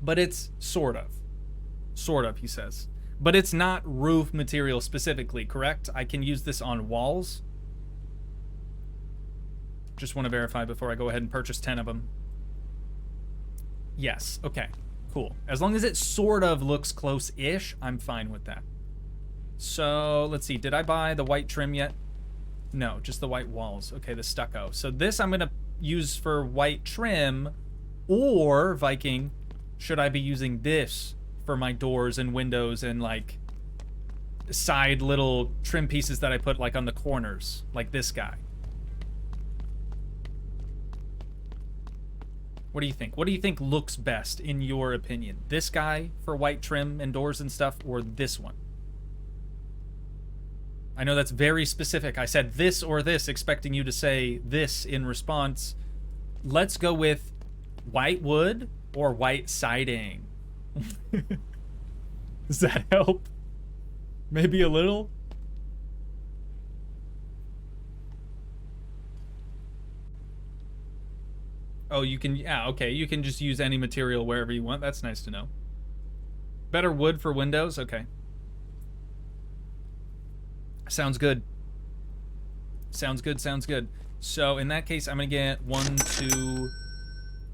Speaker 1: But it's sort of. Sort of, he says. But it's not roof material specifically, correct? I can use this on walls. Just want to verify before I go ahead and purchase 10 of them. Yes, okay, cool. As long as it sort of looks close-ish, I'm fine with that. So, let's see, did I buy the white trim yet? No, just the white walls. Okay, the stucco. So this I'm gonna use for white trim, or, Viking, should I be using this for my doors and windows and like side little trim pieces that I put like on the corners, like this guy? What do you think? What do you think looks best in your opinion? This guy for white trim and doors and stuff, or this one? I know that's very specific. I said this or this, expecting you to say this in response. Let's go with white wood or white siding. Does that help? Maybe a little? Oh, you can, yeah, okay. You can just use any material wherever you want. That's nice to know. Better wood for windows? Okay. Sounds good. Sounds good, sounds good. So in that case, I'm gonna get 1, 2,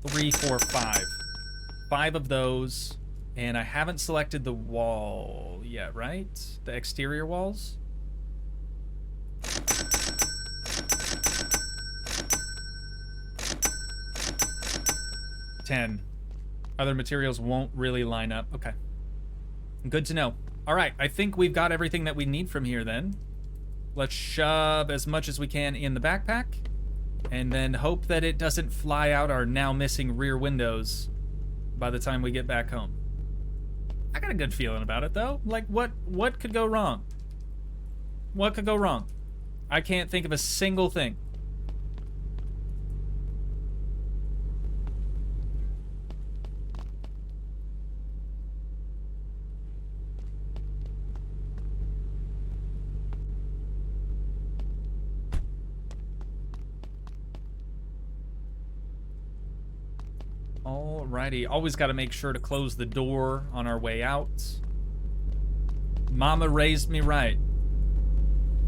Speaker 1: 3, 4, 5. 5 of those. And I haven't selected the wall yet, right? The exterior walls? $10. Other materials won't really line up. Okay. Good to know. All right, I think we've got everything that we need from here then. Let's shove as much as we can in the backpack, and then hope that it doesn't fly out our now missing rear windows by the time we get back home. I got a good feeling about it though. Like, what could go wrong? What could go wrong? I can't think of a single thing. Alrighty, always got to make sure to close the door on our way out. Mama raised me right.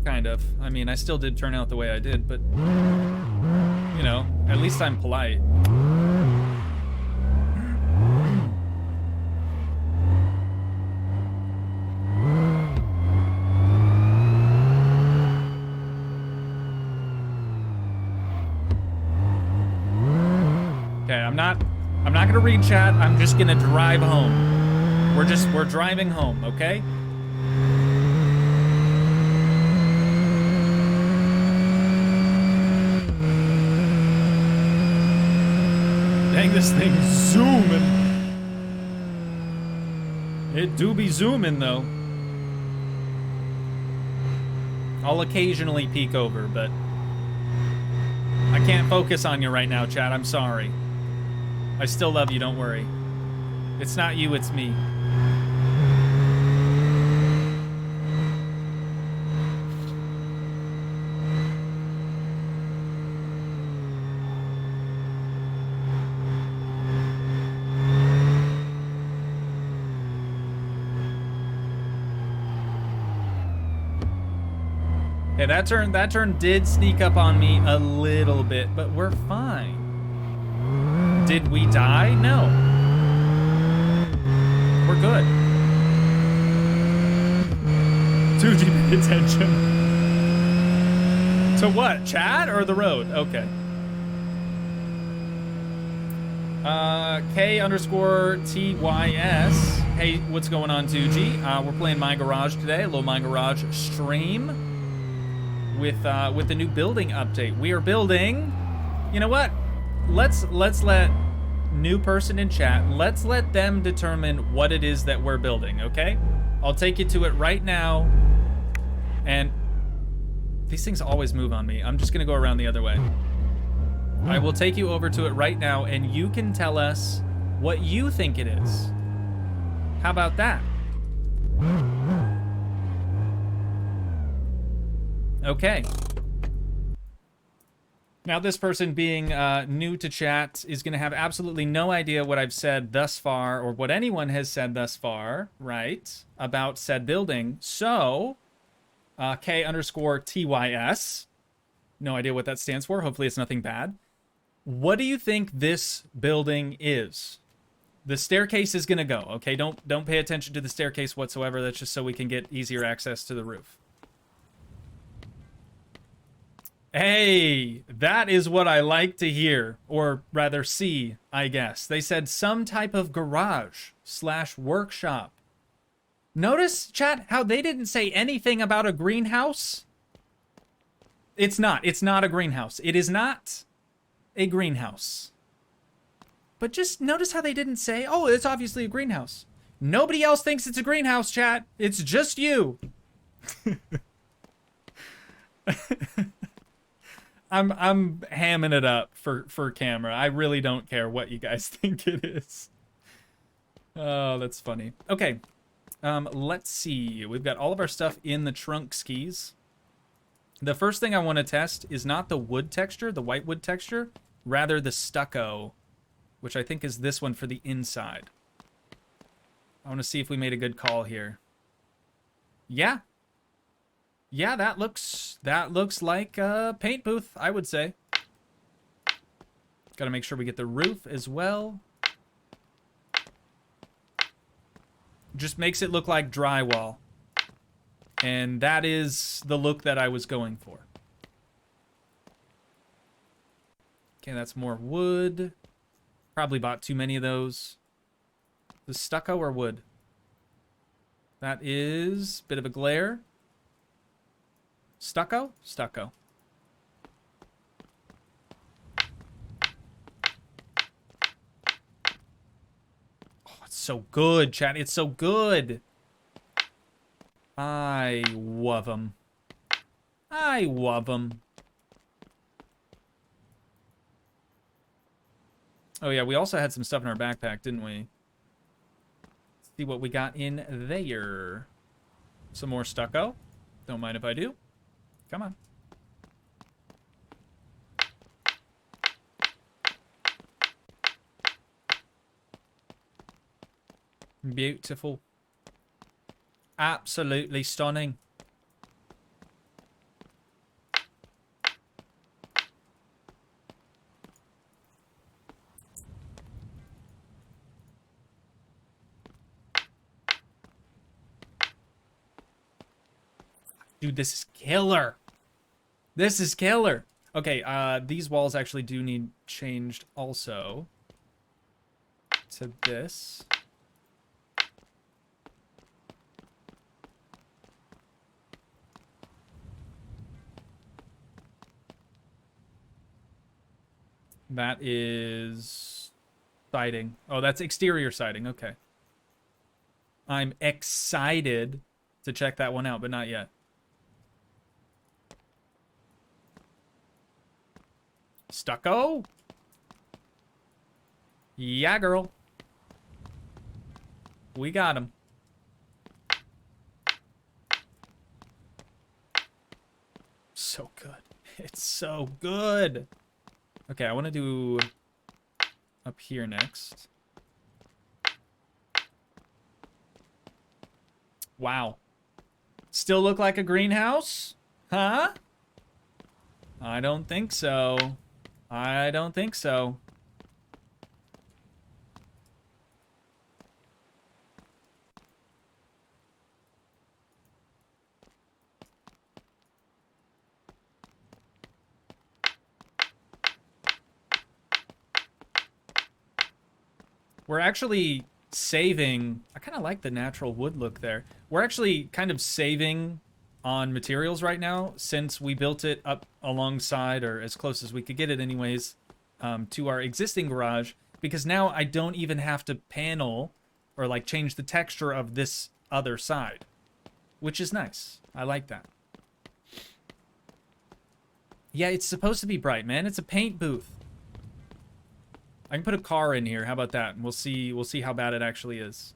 Speaker 1: Kind of. I mean, I still did turn out the way I did, but, you know, at least I'm polite. Okay, I'm not gonna read chat. I'm just gonna drive home. We're driving home, okay? Dang, this thing's zooming. It do be zooming though. I'll occasionally peek over, but I can't focus on you right now, chat. I'm sorry. I still love you, don't worry. It's not you, it's me. Okay, that turn did sneak up on me a little bit, but we're fine. Did we die? No. We're good. Toogii, pay attention. To what? Chat or the road? Okay. K_TYS. Hey, what's going on, Toogii? We're playing My Garage today. A little My Garage stream with the new building update. We are building. You know what? Let's let new person in chat. Let's let them determine what it is that we're building. Okay? I'll take you to it right now. And these things always move on me. I'm just gonna go around the other way. I will take you over to it right now, and you can tell us what you think it is. How about that? Okay. Now this person being new to chat is going to have absolutely no idea what I've said thus far, or what anyone has said thus far, right, about said building. So, K_TYS. No idea what that stands for. Hopefully it's nothing bad. What do you think this building is? The staircase is going to go, okay? Don't pay attention to the staircase whatsoever. That's just so we can get easier access to the roof. Hey, that is what I like to hear, or rather see, I guess. They said some type of garage/workshop. Notice, chat, how they didn't say anything about a greenhouse? It's not a greenhouse. It is not a greenhouse. But just notice how they didn't say, oh, it's obviously a greenhouse. Nobody else thinks it's a greenhouse, chat. It's just you. I'm hamming it up for camera. I really don't care what you guys think it is. Oh, that's funny. Okay. Let's see. We've got all of our stuff in the trunk skis. The first thing I want to test is not the wood texture, the white wood texture, rather the stucco, which I think is this one for the inside. I want to see if we made a good call here. Yeah. Yeah, that looks like a paint booth, I would say. Got to make sure we get the roof as well. Just makes it look like drywall. And that is the look that I was going for. Okay, that's more wood. Probably bought too many of those. The stucco or wood? That is a bit of a glare. Stucco? Stucco. Oh, it's so good, chat. It's so good. I love them. I love them. Oh, yeah, we also had some stuff in our backpack, didn't we? Let's see what we got in there. Some more stucco. Don't mind if I do. Come on. Beautiful. Absolutely stunning. Dude, this is killer. This is killer. Okay, these walls actually do need changed also to this. That is siding. Oh, that's exterior siding. Okay. I'm excited to check that one out, but not yet. Stucco? Yeah, girl. We got him. So good. It's so good. Okay, I want to do up here next. Wow. Still look like a greenhouse? Huh? I don't think so. I don't think so. We're actually saving. I kind of like the natural wood look there. We're actually kind of saving on materials right now since we built it up alongside, or as close as we could get it anyways, to our existing garage, because now I don't even have to panel or like change the texture of this other side, which is nice. I like that. Yeah, it's supposed to be bright, man. It's a paint booth. I can put a car in here. How about that? And we'll see how bad it actually is.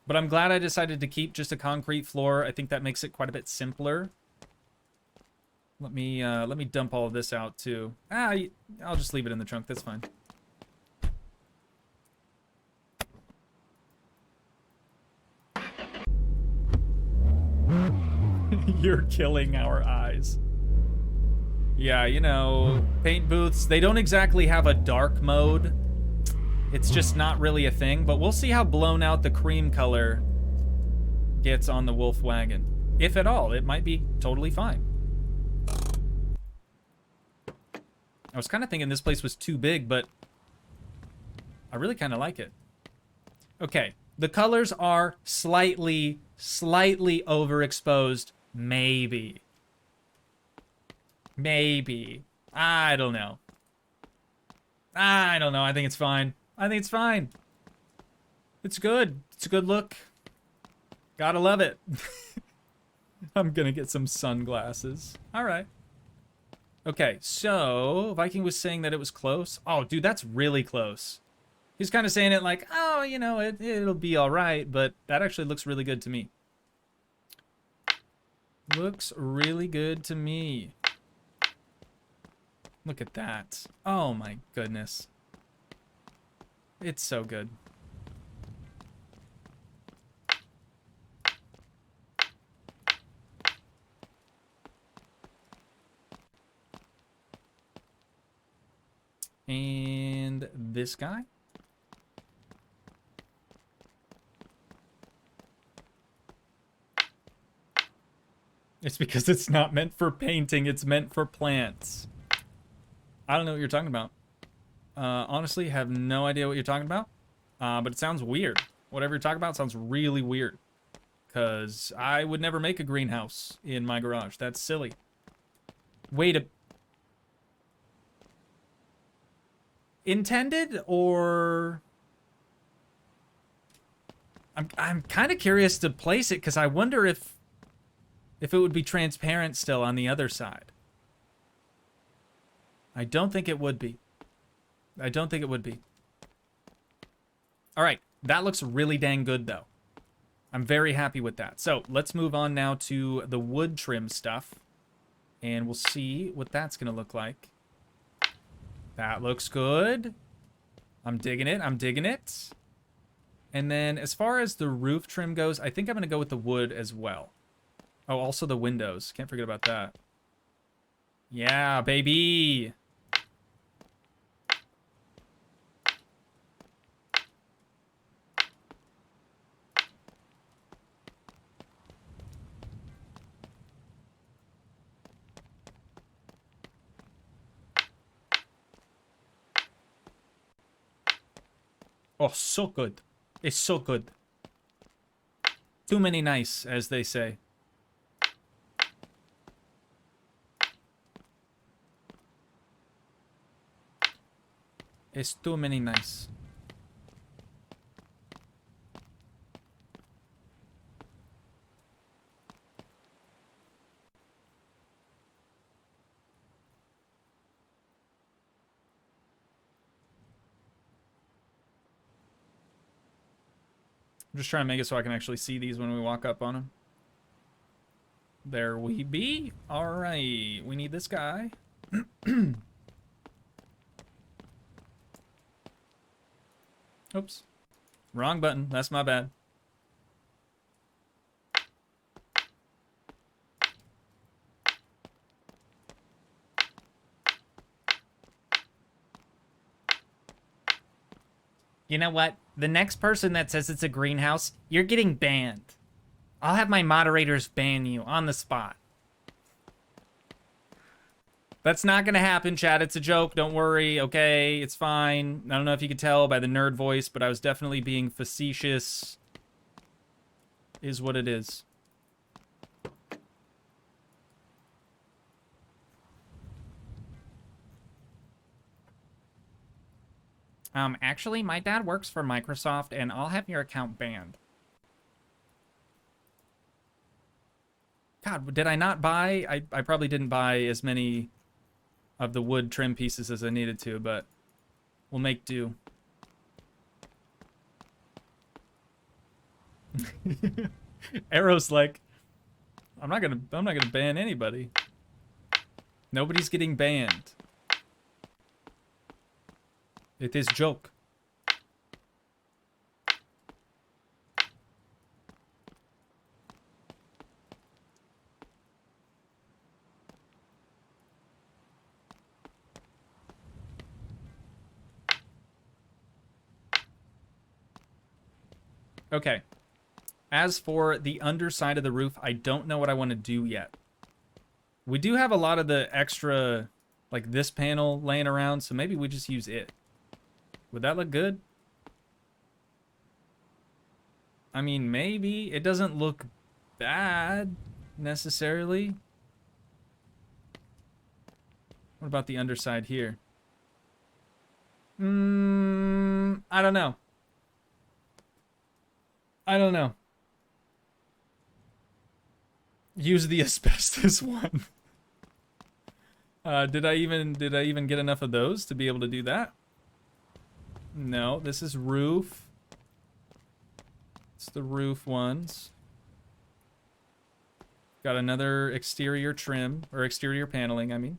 Speaker 1: But I'm glad I decided to keep just a concrete floor. I think that makes it quite a bit simpler. Let me dump all of this out too. I'll just leave it in the trunk. That's fine. You're killing our eyes. Yeah, you know, paint booths, they don't exactly have a dark mode. It's just not really a thing, but we'll see how blown out the cream color gets on the wolf wagon. If at all, it might be totally fine. I was kind of thinking this place was too big, but I really kind of like it. Okay, the colors are slightly overexposed, maybe. Maybe. I don't know. I don't know. I think it's fine. I think it's fine. It's good. It's a good look. Gotta love it. I'm gonna get some sunglasses. All right. Okay, so Viking was saying that it was close. Oh, dude, that's really close. He's kind of saying it like, oh, you know, it'll be all right, but that actually looks really good to me. Looks really good to me. Look at that. Oh my goodness. It's so good. And this guy. It's because it's not meant for painting, it's meant for plants. I don't know what you're talking about. Honestly, have no idea what you're talking about. But it sounds weird. Whatever you're talking about sounds really weird. Because I would never make a greenhouse in my garage. That's silly. Wait a... Intended or... I'm kind of curious to place it because I wonder if it would be transparent still on the other side. I don't think it would be. I don't think it would be. All right, that looks really dang good though. I'm very happy with that. So let's move on now to the wood trim stuff. And we'll see what that's gonna look like. That looks good. I'm digging it, I'm digging it. And then as far as the roof trim goes, I think I'm gonna go with the wood as well. Oh, also the windows. Can't forget about that. Yeah, baby. Oh, so good. It's so good. Too many nice, as they say. It's too many nice. just trying to make it so I can actually see these when we walk up on them. There we be. All right. We need this guy. Oops. Wrong button. That's my bad. You know what? The next person that says it's a greenhouse, you're getting banned. I'll have my moderators ban you on the spot. That's not gonna happen, chat. It's a joke. Don't worry. Okay, it's fine. I don't know if you could tell by the nerd voice, but I was definitely being facetious. Is what it is. Actually, my dad works for Microsoft, and I'll have your account banned. God, did I not buy? I probably didn't buy as many of the wood trim pieces as I needed to, but we'll make do. Arrow's like, I'm not gonna ban anybody. Nobody's getting banned. It is joke. Okay. As for the underside of the roof, I don't know what I want to do yet. We do have a lot of the extra, like this panel laying around, so maybe we just use it. Would that look good? I mean, maybe. It doesn't look bad, necessarily. What about the underside here? I don't know. I don't know. Use the asbestos one. Did I even get enough of those to be able to do that? No, this is roof. It's the roof ones. Got another exterior trim, or exterior paneling, I mean.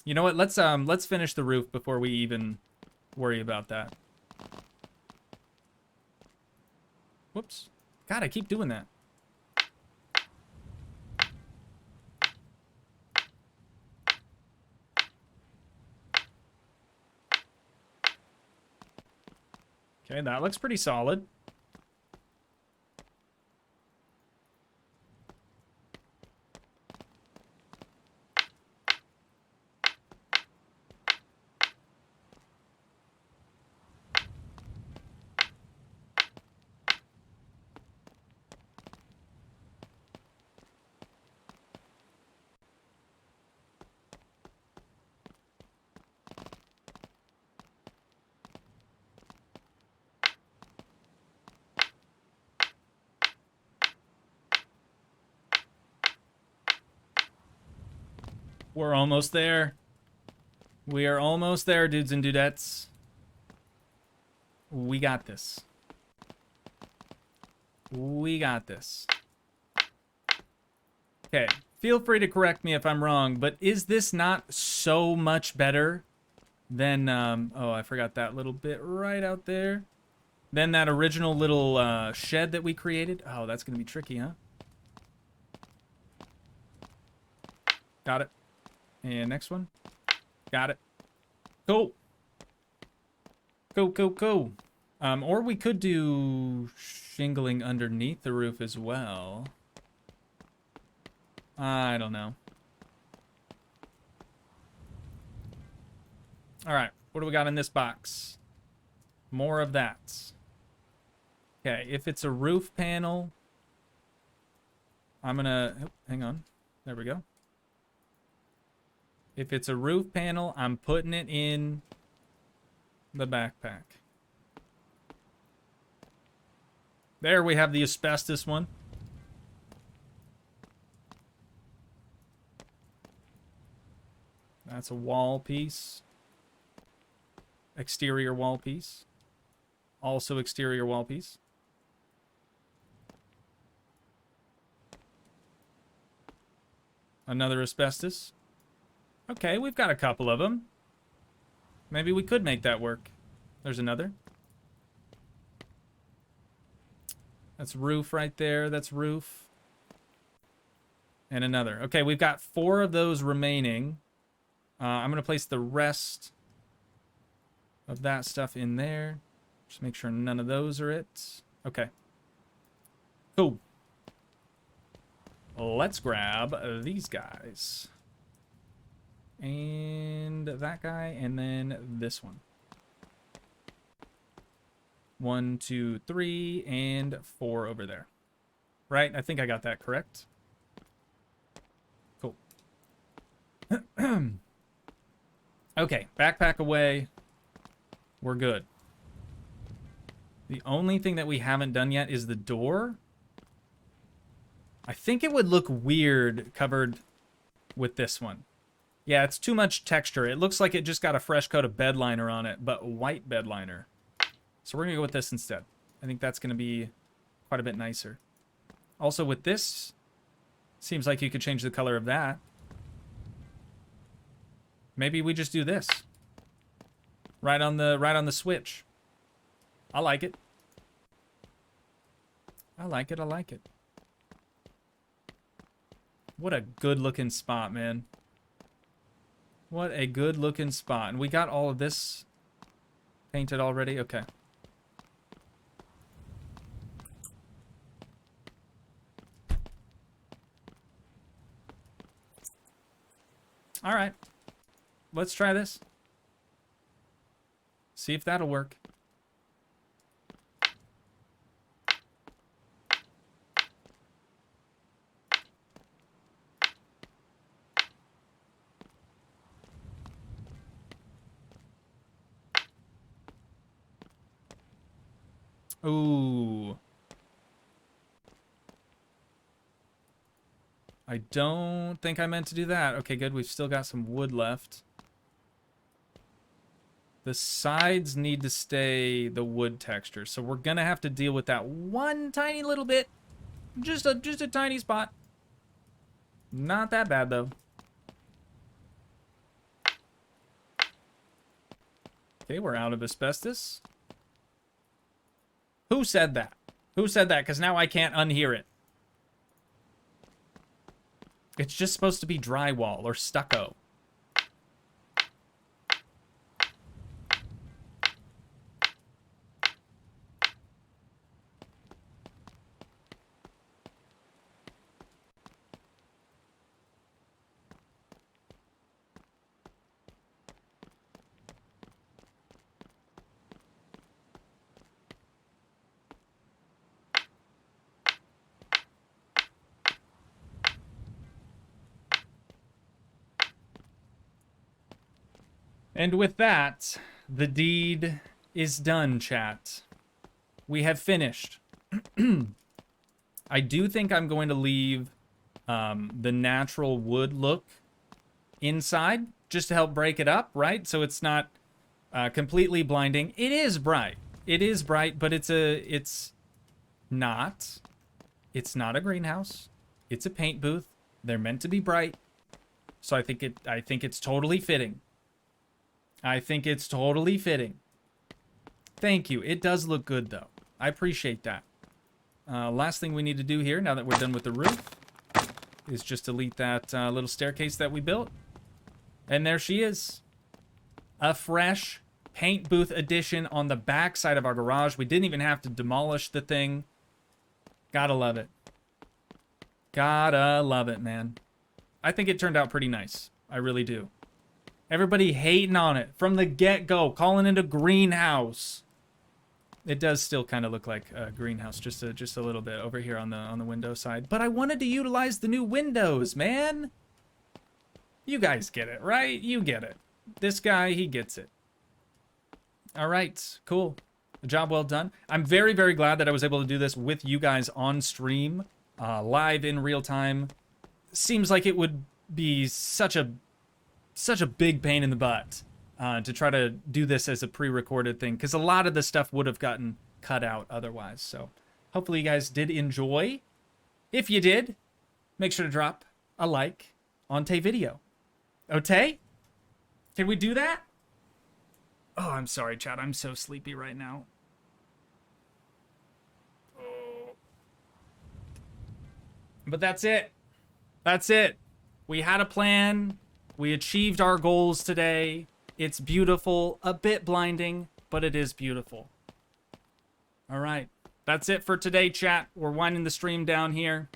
Speaker 1: You know what? Let's finish the roof before we even worry about that. Whoops. God, I keep doing that. Okay, that looks pretty solid. We're almost there. We are almost there, dudes and dudettes. We got this. We got this. Okay, feel free to correct me if I'm wrong, but is this not so much better than, oh, I forgot that little bit right out there. Than that original little shed that we created? Oh, that's gonna be tricky, huh? Got it. And next one. Got it. Cool. Cool. Or we could do shingling underneath the roof as well. I don't know. Alright, what do we got in this box? More of that. Okay, if it's a roof panel, I'm gonna... Oh, hang on. There we go. If it's a roof panel, I'm putting it in the backpack. There we have the asbestos one. That's a wall piece. Exterior wall piece. Also exterior wall piece. Another asbestos. Okay, we've got a couple of them. Maybe we could make that work. There's another. That's roof right there. That's roof. And another. Okay, we've got 4 of those remaining. I'm going to place the rest of that stuff in there. Just make sure none of those are it. Okay. Cool. Let's grab these guys. And that guy, and then this one. 1, 2, 3, and 4 over there. Right? I think I got that correct. Cool. Okay, backpack away. We're good. The only thing that we haven't done yet is the door. I think it would look weird covered with this one. Yeah, it's too much texture. It looks like it just got a fresh coat of bed liner on it, but white bed liner. So we're going to go with this instead. I think that's going to be quite a bit nicer. Also with this, seems like you could change the color of that. Maybe we just do this. Right on the switch. I like it. I like it, I like it. What a good looking spot, man. What a good looking spot. And we got all of this painted already? Okay. All right. Let's try this. See if that'll work. Ooh. I don't think I meant to do that. Okay, good. We've still got some wood left. The sides need to stay the wood texture, so we're gonna have to deal with that one tiny little bit. Just a tiny spot. Not that bad though. Okay, we're out of asbestos. Who said that? Who said that? Because now I can't unhear it. It's just supposed to be drywall or stucco. And with that, the deed is done, chat. We have finished. I do think I'm going to leave the natural wood look inside, just to help break it up, right? So it's not completely blinding. It is bright. It is bright, but it's not a greenhouse. It's a paint booth. They're meant to be bright. So I think it's totally fitting. I think it's totally fitting. Thank you. It does look good, though. I appreciate that. Last thing we need to do here, now that we're done with the roof, is just delete that little staircase that we built. And there she is. A fresh paint booth addition on the back side of our garage. We didn't even have to demolish the thing. Gotta love it. Gotta love it, man. I think it turned out pretty nice. I really do. Everybody hating on it from the get-go, calling it a greenhouse. It does still kind of look like a greenhouse, just a little bit over here on the window side. But I wanted to utilize the new windows, man. You guys get it, right? You get it. This guy, he gets it. All right, cool. Job well done. I'm very, very glad that I was able to do this with you guys on stream, live in real time. Seems like it would be such a big pain in the butt to try to do this as a pre-recorded thing, because a lot of the stuff would have gotten cut out otherwise. So hopefully you guys did enjoy. If you did, make sure to drop a like on Tay video. Okay? Can we do that? Oh, I'm sorry, chat. I'm so sleepy right now. But that's it. That's it. We had a plan. We achieved our goals today. It's beautiful. A bit blinding, but it is beautiful. All right. That's it for today, chat. We're winding the stream down here.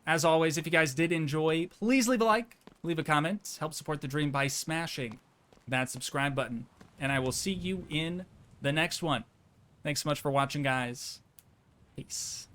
Speaker 1: As always, if you guys did enjoy, please leave a like, leave a comment. Help support the dream by smashing that subscribe button. And I will see you in the next one. Thanks so much for watching, guys. Peace.